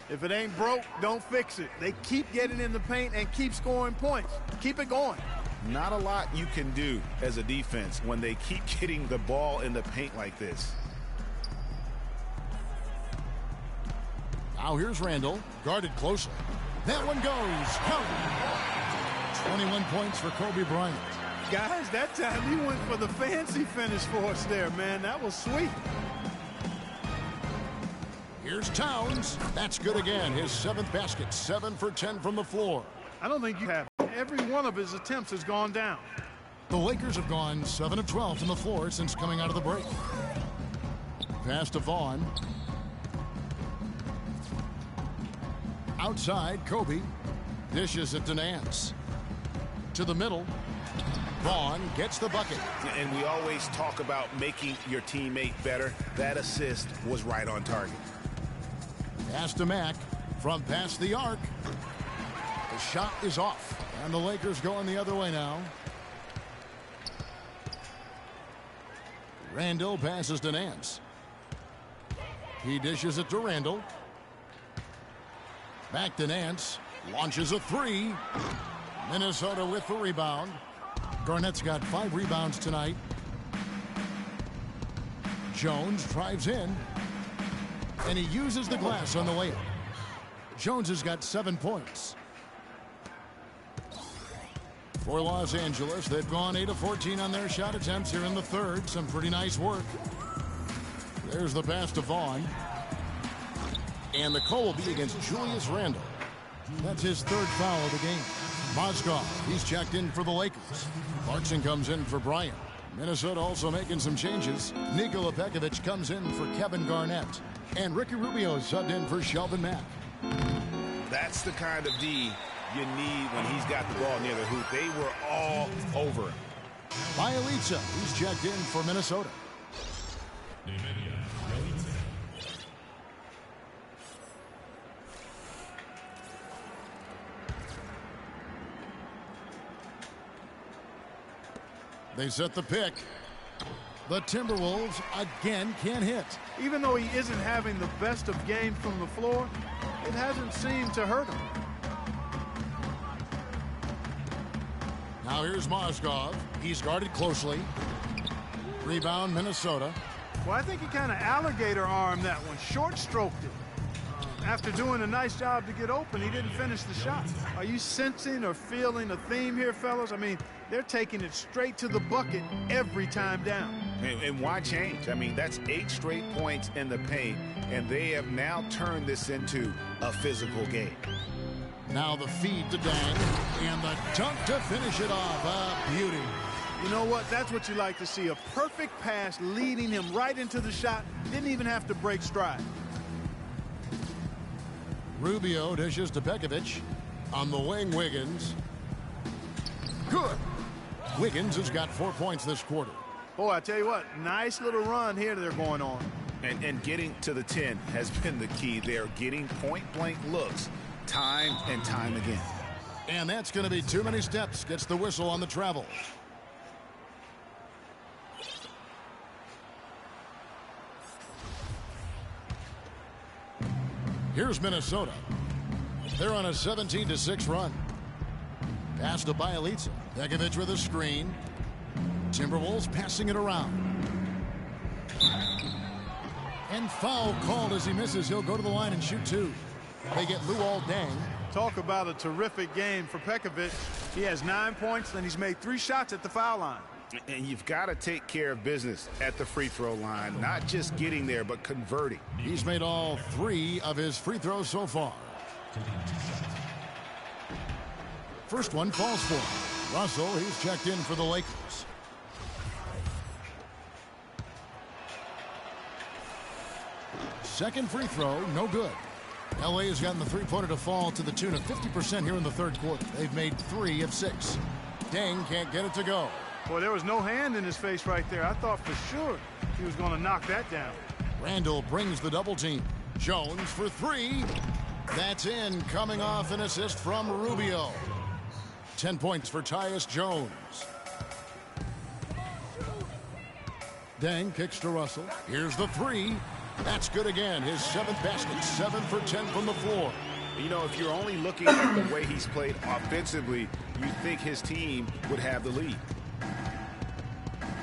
If it ain't broke, don't fix it. They keep getting in the paint and keep scoring points. Keep it going. Not a lot you can do as a defense when they keep getting the ball in the paint like this. Now here's Randall, guarded closely. That one goes. Kobe. 21 points for Kobe Bryant. Guys, that time he went for the fancy finish for us there, man. That was sweet. Here's Towns. That's good again. His 7th basket. 7 for 10 from the floor. I don't think you have. Every one of his attempts has gone down. The Lakers have gone 7 of 12 from the floor since coming out of the break. Pass to Vaughn. Outside, Kobe. Dishes it to Nance. To the middle. Vaughn gets the bucket. And we always talk about making your teammate better. That assist was right on target. Pass to Mack from past the arc. The shot is off. And the Lakers going the other way now. Randall passes to Nance. He dishes it to Randall. Back to Nance. Launches a 3. Minnesota with the rebound. Garnett's got 5 rebounds tonight. Jones drives in. And he uses the glass on the layup. Jones has got 7 points. For Los Angeles, they've gone 8 of 14 on their shot attempts here in the third. Some pretty nice work. There's the pass to Vaughn. And the call will be against Julius Randle. That's his 3rd foul of the game. Mozgov, he's checked in for the Lakers. Clarkson comes in for Bryant. Minnesota also making some changes. Nikola Pekovic comes in for Kevin Garnett. And Ricky Rubio subbed in for Shelvin Mack. That's the kind of D you need when he's got the ball near the hoop. They were all over him. Bielitsa, he's checked in for Minnesota. They set the pick. The Timberwolves again can't hit. Even though he isn't having the best of games from the floor, it hasn't seemed to hurt him. Now here's Mozgov. He's guarded closely. Rebound Minnesota. Well, I think he kind of alligator armed that one, short stroked it. After doing a nice job to get open, he didn't finish the shot. Are you sensing or feeling a theme here, fellas? I mean, they're taking it straight to the bucket every time down. And why change? I mean, that's 8 straight points in the paint, and they have now turned this into a physical game. Now the feed to Dang, and the dunk to finish it off. A beauty. You know what? That's what you like to see. A perfect pass leading him right into the shot. Didn't even have to break stride. Rubio dishes to Pekovic. On the wing, Wiggins. Good. Wiggins has got 4 points this quarter. Boy, I tell you what, nice little run here they're going on. And getting to the 10 has been the key. They're getting point-blank looks time and time again. And that's going to be too many steps. Gets the whistle on the travel. Here's Minnesota. They're on a 17-6 run. Pass to Bjelica. Pekovic with a screen. Timberwolves passing it around. And foul called as he misses. He'll go to the line and shoot 2. They get Luol Deng. Talk about a terrific game for Pekovic. He has 9 points, and he's made 3 shots at the foul line. And you've got to take care of business at the free throw line, not just getting there, but converting. He's made all 3 of his free throws so far. First one falls for him. Russell, he's checked in for the Lakers. Second free throw, no good. LA has gotten the three-pointer to fall to the tune of 50% here in the third quarter. They've made 3 of 6. Deng can't get it to go. Boy, there was no hand in his face right there. I thought for sure he was going to knock that down. Randall brings the double team. Jones for 3. That's in, coming off an assist from Rubio. 10 points for Tyus Jones. Deng kicks to Russell. Here's the 3. That's good again. His 7th basket. 7 for 10 from the floor. You know, if you're only looking at the way he's played offensively, you'd think his team would have the lead.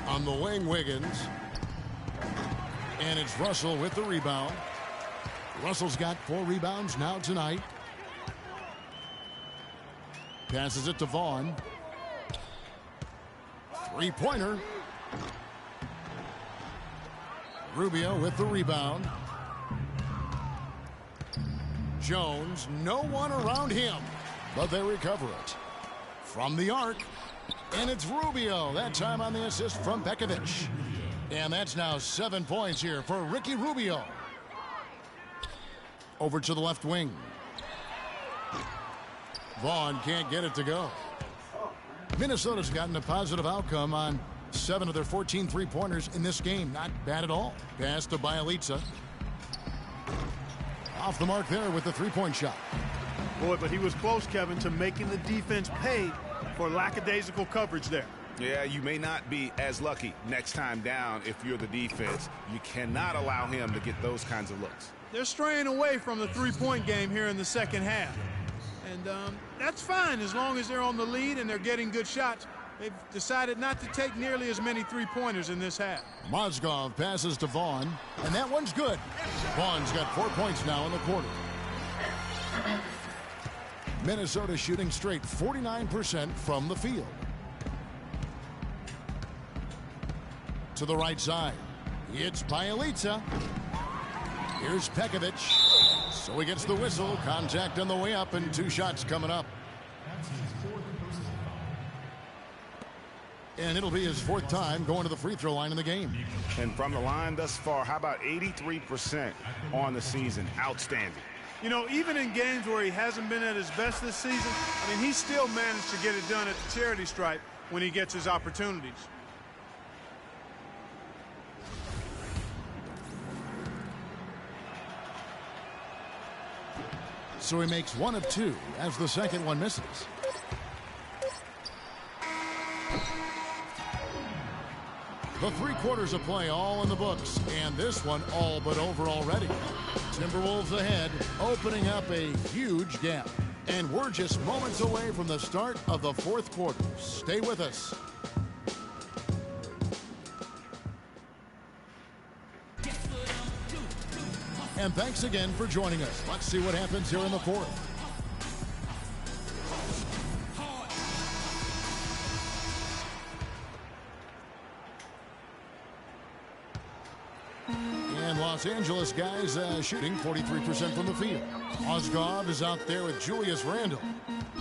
On the wing, Wiggins. And it's Russell with the rebound. Russell's got 4 rebounds now tonight. Passes it to Vaughn. 3-pointer. Rubio with the rebound. Jones, no one around him, but they recover it. From the arc, and it's Rubio, that time on the assist from Pekovic. And that's now 7 points here for Ricky Rubio. Over to the left wing. Vaughn can't get it to go. Minnesota's gotten a positive outcome on 7 of their 14 three-pointers in this game. Not bad at all. Pass to Bjelica. Off the mark there with the 3-point shot. Boy, but he was close, Kevin, to making the defense pay for lackadaisical coverage there. Yeah, you may not be as lucky next time down if you're the defense. You cannot allow him to get those kinds of looks. They're straying away from the three-point game here in the second half. And that's fine as long as they're on the lead and they're getting good shots. They've decided not to take nearly as many three-pointers in this half. Mozgov passes to Vaughn, and that one's good. Vaughn's got 4 points now in the quarter. Minnesota shooting straight 49% from the field. To the right side, it's Bjelica. Here's Pekovic. So he gets the whistle. Contact on the way up, and 2 shots coming up. And it'll be his 4th time going to the free throw line in the game. And from the line thus far, how about 83% on the season? Outstanding. You know, even in games where he hasn't been at his best this season, I mean, he still managed to get it done at the charity stripe when he gets his opportunities. So he makes 1 of 2 as the second one misses. The 3 quarters of play all in the books, and this one all but over already. Timberwolves ahead, opening up a huge gap. And we're just moments away from the start of the 4th quarter. Stay with us. And thanks again for joining us. Let's see what happens here in the fourth. And Los Angeles guys shooting 43% from the field. Mozgov is out there with Julius Randle.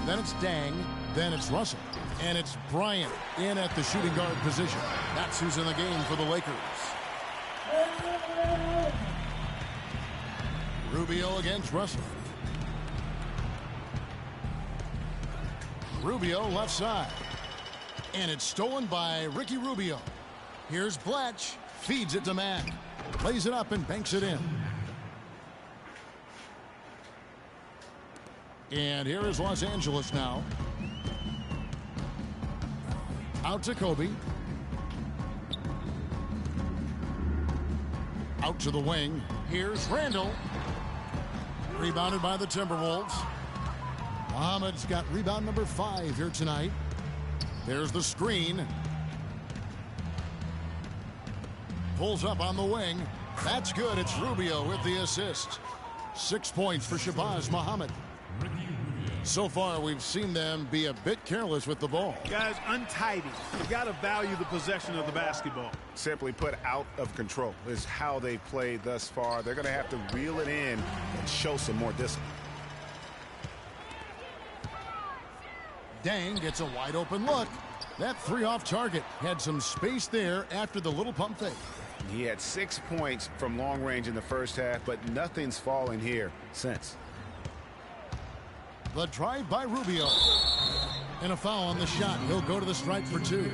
Then it's Dang. Then it's Russell. And it's Bryant in at the shooting guard position. That's who's in the game for the Lakers. Rubio against Russell. Rubio left side. And it's stolen by Ricky Rubio. Here's Blatch. Feeds it to Mack. Lays it up and banks it in. And here is Los Angeles now. Out to Kobe. Out to the wing. Here's Randle. Rebounded by the Timberwolves. Muhammad's got rebound number 5 here tonight. There's the screen. Pulls up on the wing. That's good. It's Rubio with the assist. 6 points for Shabazz Muhammad. So far, we've seen them be a bit careless with the ball. Guys, untidy. You've got to value the possession of the basketball. Simply put, out of control is how they've played thus far. They're going to have to reel it in and show some more discipline. Dang gets a wide open look. That 3 off target. Had some space there after the little pump fake. He had 6 points from long range in the first half, but nothing's fallen here since. The drive by Rubio. And a foul on the shot. He'll go to the stripe for 2.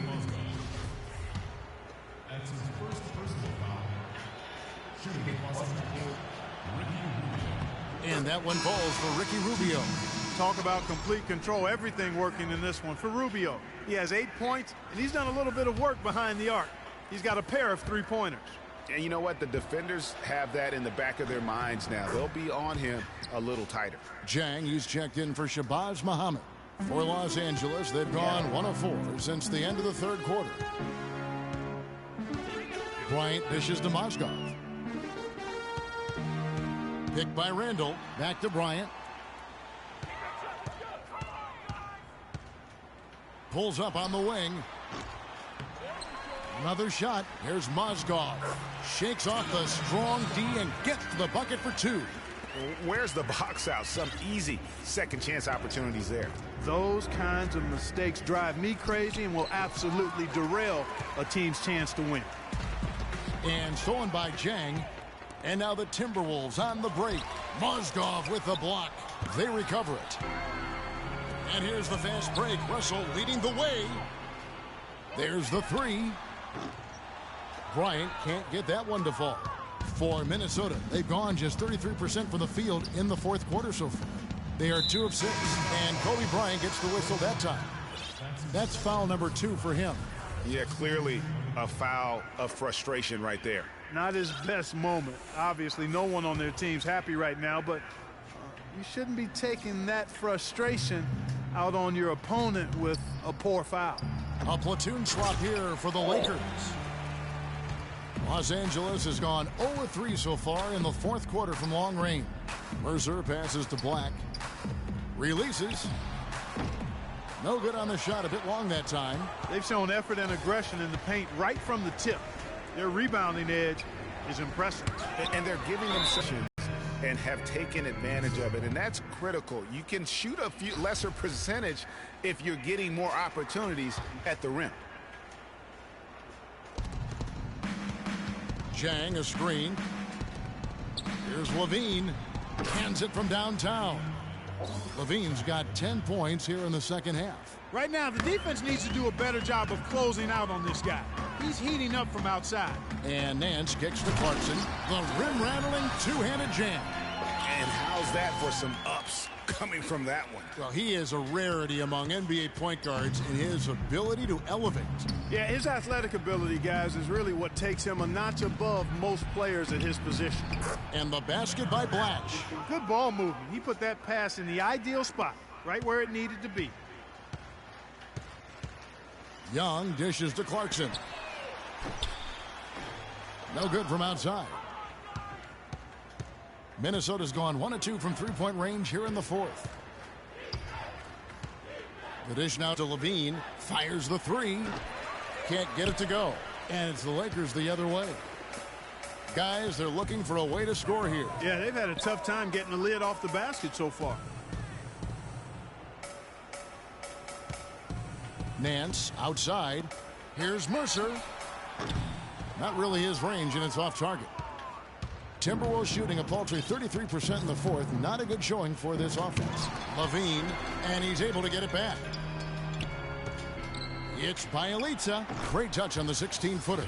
And that one falls for Ricky Rubio. Talk about complete control. Everything working in this one for Rubio. He has 8 points, and he's done a little bit of work behind the arc. He's got a pair of 3-pointers. And you know what? The defenders have that in the back of their minds now. They'll be on him a little tighter. Jang, he's checked in for Shabazz Muhammad. For Los Angeles, they've gone 1 of 4 since the end of the third quarter. Bryant dishes to Mozgov. Picked by Randle. Back to Bryant. Pulls up on the wing. Another shot. Here's Mozgov. Shakes off the strong D and gets to the bucket for 2. Where's the box out? Some easy second chance opportunities there. Those kinds of mistakes drive me crazy and will absolutely derail a team's chance to win. And stolen by Jang. And now the Timberwolves on the break. Mozgov with the block. They recover it. And here's the fast break. Russell leading the way. There's the 3. Bryant can't get that one to fall. For Minnesota, they've gone just 33% from the field in the fourth quarter so far. They are 2 of 6, and Kobe Bryant gets the whistle that time. That's foul number 2 for him. Yeah, clearly a foul of frustration right there. Not his best moment. Obviously, no one on their team's happy right now, but you shouldn't be taking that frustration out on your opponent with a poor foul. A platoon swap here for the Lakers. Los Angeles has gone 0-3 so far in the fourth quarter from long range. Mercer passes to Black. Releases. No good on the shot, a bit long that time. They've shown effort and aggression in the paint right from the tip. Their rebounding edge is impressive. And they're giving them sessions and have taken advantage of it, and that's critical. You can shoot a few lesser percentage if you're getting more opportunities at the rim. Jang, a screen. Here's Levine. Hands it from downtown. Levine's got 10 points here in the second half. Right now, the defense needs to do a better job of closing out on this guy. He's heating up from outside. And Nance kicks to Clarkson. The rim-rattling two-handed jam. And how's that for some ups coming from that one? Well, he is a rarity among NBA point guards in his ability to elevate. Yeah, his athletic ability, guys, is really what takes him a notch above most players at his position. And the basket by Blatch. Good ball movement. He put that pass in the ideal spot, right where it needed to be. Young dishes to Clarkson. No good from outside. Minnesota's gone 1 of 2 from three-point range here in the fourth. The dish now to Levine. Fires the three. Can't get it to go. And it's the Lakers the other way. Guys, they're looking for a way to score here. Yeah, they've had a tough time getting the lid off the basket so far. Nance outside. Here's Mercer. Not really his range, and it's off target. Timberwolves shooting a paltry 33% in the fourth. Not a good showing for this offense. Levine, and he's able to get it back. It's Bjelica. Great touch on the 16-footer.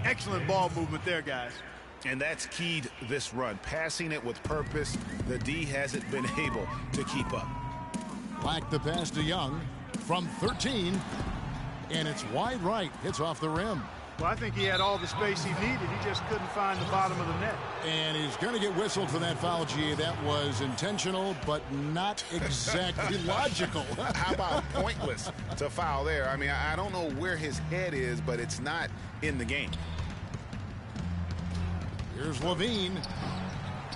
Excellent ball movement there, guys. And that's keyed this run. Passing it with purpose. The D hasn't been able to keep up. Black the pass to Young from 13. And it's wide right. Hits off the rim. Well, I think he had all the space he needed. He just couldn't find the bottom of the net. And he's going to get whistled for that foul, G. That was intentional, but not exactly logical. How about pointless to foul there? I mean, I don't know where his head is, but it's not in the game. Here's Levine.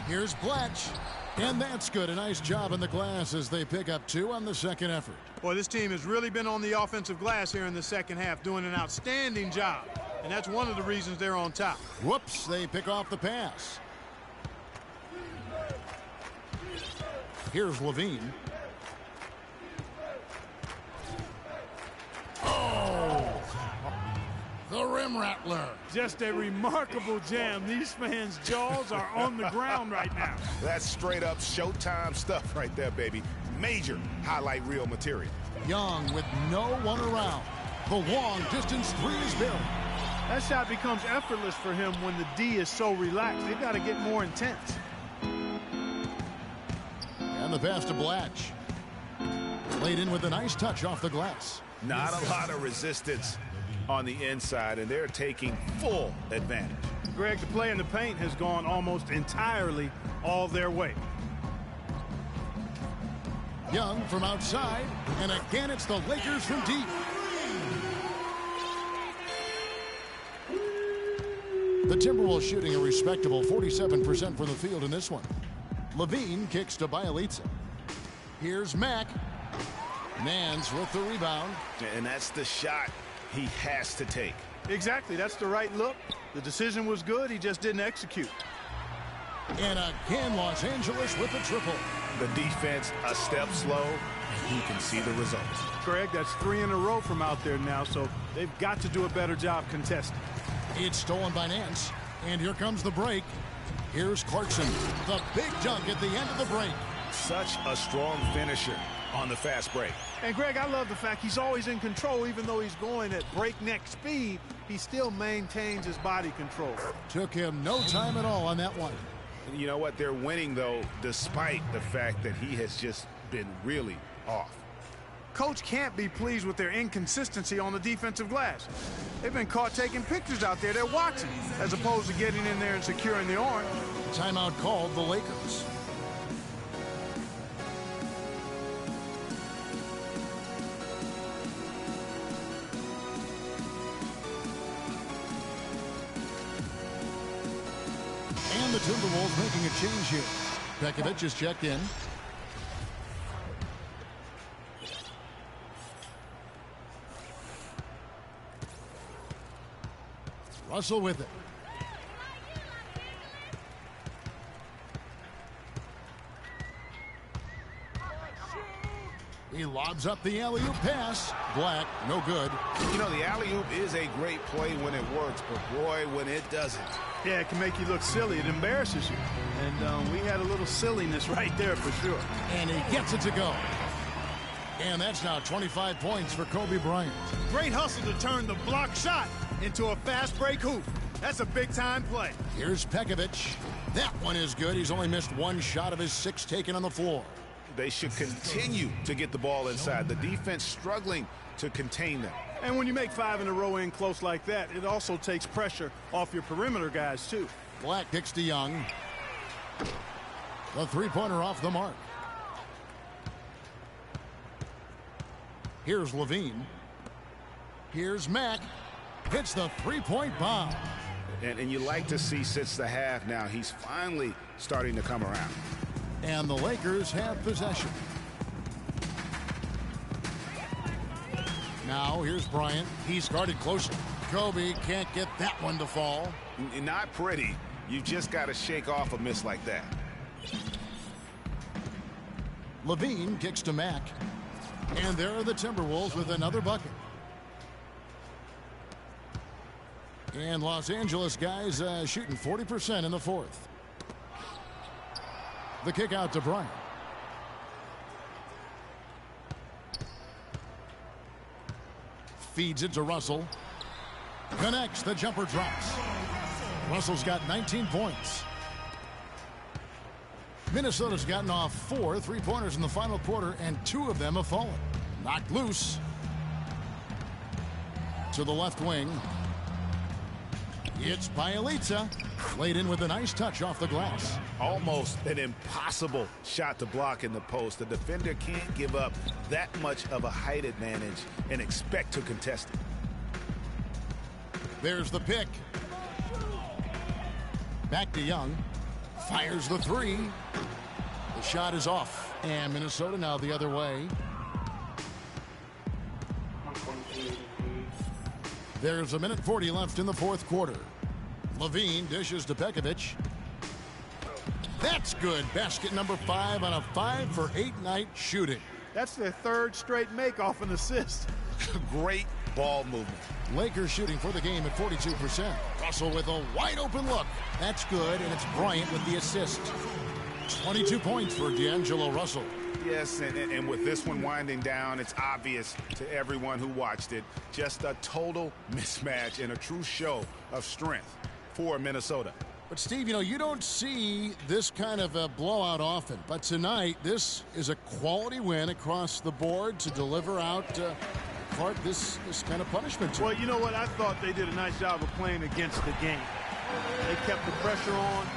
Here's Blatch. And that's good. A nice job in the glass as they pick up 2 on the second effort. Boy, this team has really been on the offensive glass here in the second half, doing an outstanding job. And that's one of the reasons they're on top. Whoops, they pick off the pass. Here's Levine. Oh! The rim rattler. Just a remarkable jam. These fans' jaws are on the ground right now. That's straight up Showtime stuff right there, baby. Major highlight reel material. Young with no one around. The long distance three is good. That shot becomes effortless for him when the D is so relaxed. They've got to get more intense. And the pass to Blatch. Laid in with a nice touch off the glass. Not a lot of resistance on the inside, and they're taking full advantage. Greg, the play in the paint has gone almost entirely all their way. Young from outside, and again it's the Lakers from deep. The Timberwolves shooting a respectable 47% from the field in this one. Levine kicks to Bjelica. Here's Mack. Nance with the rebound. And that's the shot he has to take. Exactly, that's the right look. The decision was good, he just didn't execute. And again, Los Angeles with a triple. The defense a step slow, and you can see the results. Greg, that's 3 in a row from out there now, so they've got to do a better job contesting. It's stolen by Nance, and here comes the break. Here's Clarkson, the big dunk at the end of the break. Such a strong finisher on the fast break. And Greg, I love the fact he's always in control. Even though he's going at breakneck speed, he still maintains his body control. Took him no time at all on that one. You know what? They're winning, though, despite the fact that he has just been really off. Coach can't be pleased with their inconsistency on the defensive glass. They've been caught taking pictures out there. They're watching, as opposed to getting in there and securing the arm. Timeout called the Lakers. And the Timberwolves making a change here. Pekovic is checked in. Russell with it. He lobs up the alley-oop pass. Black, no good. You know, the alley-oop is a great play when it works, but boy, when it doesn't. Yeah, it can make you look silly. It embarrasses you. And we had a little silliness right there for sure. And he gets it to go. And that's now 25 points for Kobe Bryant. Great hustle to turn the block shot into a fast break hoop. That's a big-time play. Here's Pekovic. That one is good. He's only missed one shot of his 6 taken on the floor. They should continue to get the ball inside. The defense struggling to contain them. And when you make 5 in a row in close like that, it also takes pressure off your perimeter guys, too. Black kicks to Young. The three-pointer off the mark. Here's Levine. Here's Mack. Hits the three-point bomb. And you like to see since the half now, he's finally starting to come around. And the Lakers have possession. Now here's Bryant. He's guarded closer. Kobe can't get that one to fall. Not pretty. You just got to shake off a miss like that. Levine kicks to Mack. And there are the Timberwolves with another bucket. And Los Angeles guys shooting 40% in the fourth. The kick out to Bryant. Feeds it to Russell. Connects. The jumper drops. Russell's got 19 points. Minnesota's gotten off 4 3-pointers in the final quarter, and 2 of them have fallen. Knocked loose. To the left wing. It's Bjelica. Laid in with a nice touch off the glass. Almost an impossible shot to block in the post. The defender can't give up that much of a height advantage and expect to contest it. There's the pick. Back to Young. Fires the 3. The shot is off. And Minnesota now the other way. There's 1:40 left in the fourth quarter. Levine dishes to Pekovic. That's good. Basket number 5 on a 5-for-8 night shooting. That's their third straight make off an assist. Great ball movement. Lakers shooting for the game at 42%. Russell with a wide open look. That's good, and it's Bryant with the assist. 22 points for D'Angelo Russell. Yes, and with this one winding down, it's obvious to everyone who watched it. Just a total mismatch and a true show of strength for Minnesota. But, Steve, you don't see this kind of a blowout often. But tonight, this is a quality win across the board to deliver out this kind of punishment. Well, you know what? I thought they did a nice job of playing against the game. They kept the pressure on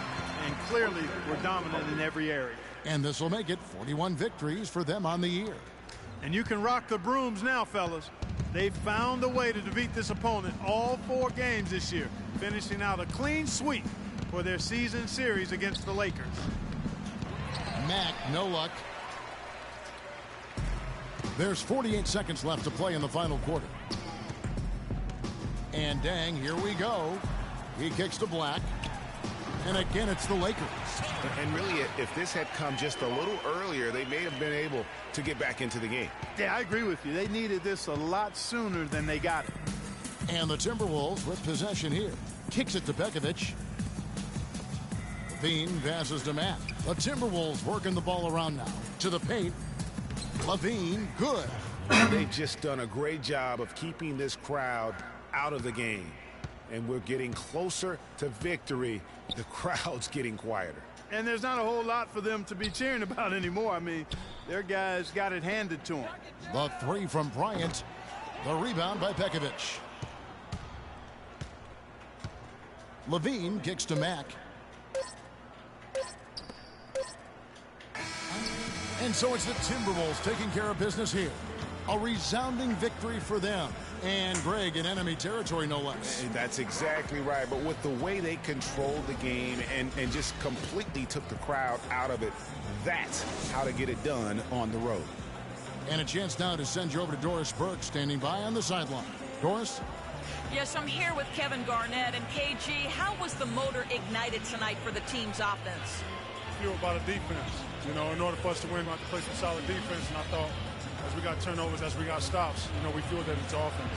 and clearly were dominant in every area. And this will make it 41 victories for them on the year. And you can rock the brooms now, fellas. They've found a way to defeat this opponent all 4 games this year, finishing out a clean sweep for their season series against the Lakers. Mack, no luck. There's 48 seconds left to play in the final quarter. And dang, here we go. He kicks to Black. And again, it's the Lakers. And really, if this had come just a little earlier, they may have been able to get back into the game. Yeah, I agree with you. They needed this a lot sooner than they got it. And the Timberwolves with possession here. Kicks it to Pekovic. Levine passes to Matt. The Timberwolves working the ball around now. To the paint. Levine, good. They've just done a great job of keeping this crowd out of the game. And we're getting closer to victory. The crowd's getting quieter. And there's not a whole lot for them to be cheering about anymore. I mean, their guys got it handed to them. The 3 from Bryant. The rebound by Pekovic. Levine kicks to Mack. And so it's the Timberwolves taking care of business here. A resounding victory for them. And Greg in enemy territory, no less. That's exactly right. But with the way they controlled the game and just completely took the crowd out of it, that's how to get it done on the road. And a chance now to send you over to Doris Burke, standing by on the sideline. Doris? Yes, I'm here with Kevin Garnett. And KG, how was the motor ignited tonight for the team's offense? Fueled by the defense. In order for us to win, we have to play some solid defense. And I thought, as we got turnovers, as we got stops, we fueled that into offense.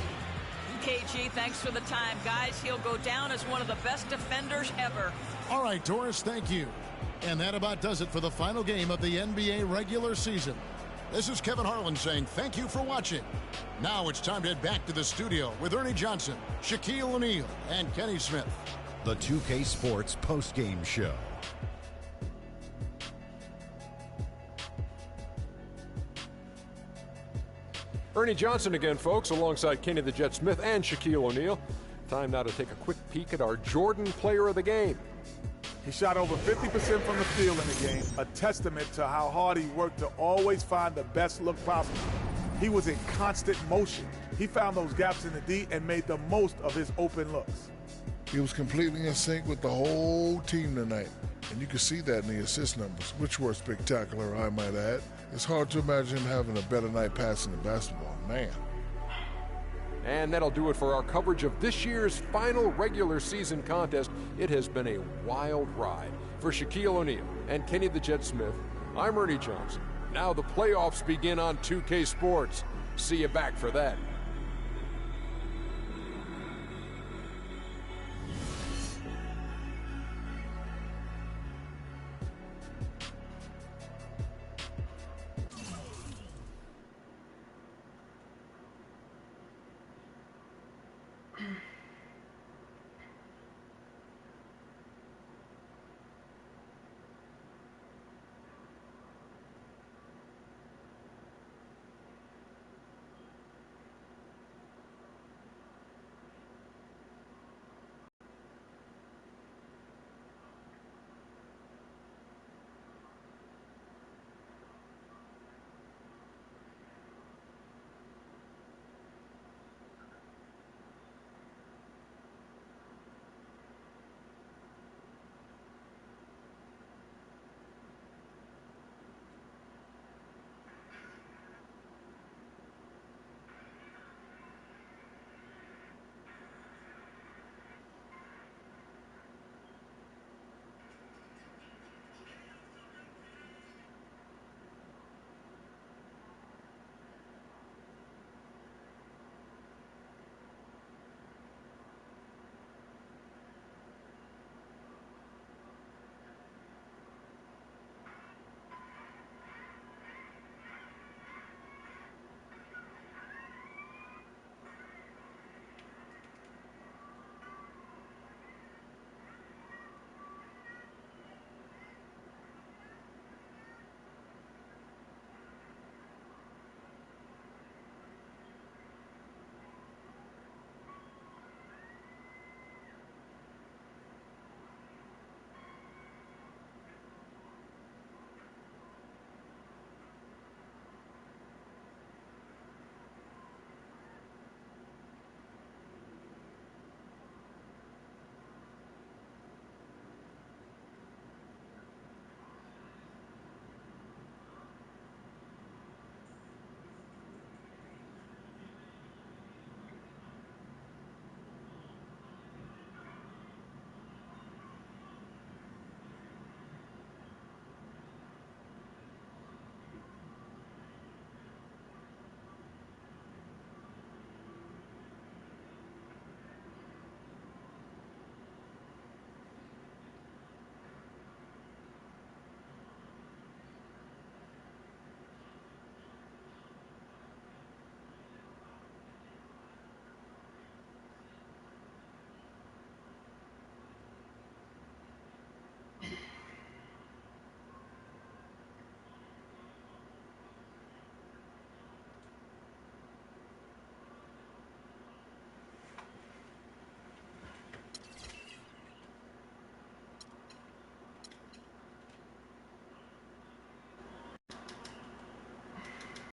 KG, thanks for the time. Guys, he'll go down as one of the best defenders ever. All right, Doris, thank you. And that about does it for the final game of the NBA regular season. This is Kevin Harlan saying thank you for watching. Now it's time to head back to the studio with Ernie Johnson, Shaquille O'Neal, and Kenny Smith. The 2K Sports postgame show. Ernie Johnson again, folks, alongside Kenny the Jet Smith and Shaquille O'Neal. Time now to take a quick peek at our Jordan player of the game. He shot over 50% from the field in the game, a testament to how hard he worked to always find the best look possible. He was in constant motion. He found those gaps in the D and made the most of his open looks. He was completely in sync with the whole team tonight. And you can see that in the assist numbers, which were spectacular, I might add. It's hard to imagine him having a better night passing the basketball. Man. And that'll do it for our coverage of this year's final regular season contest. It has been a wild ride. For Shaquille O'Neal and Kenny the Jet Smith, I'm Ernie Johnson. Now the playoffs begin on 2K Sports. See you back for that. Mm.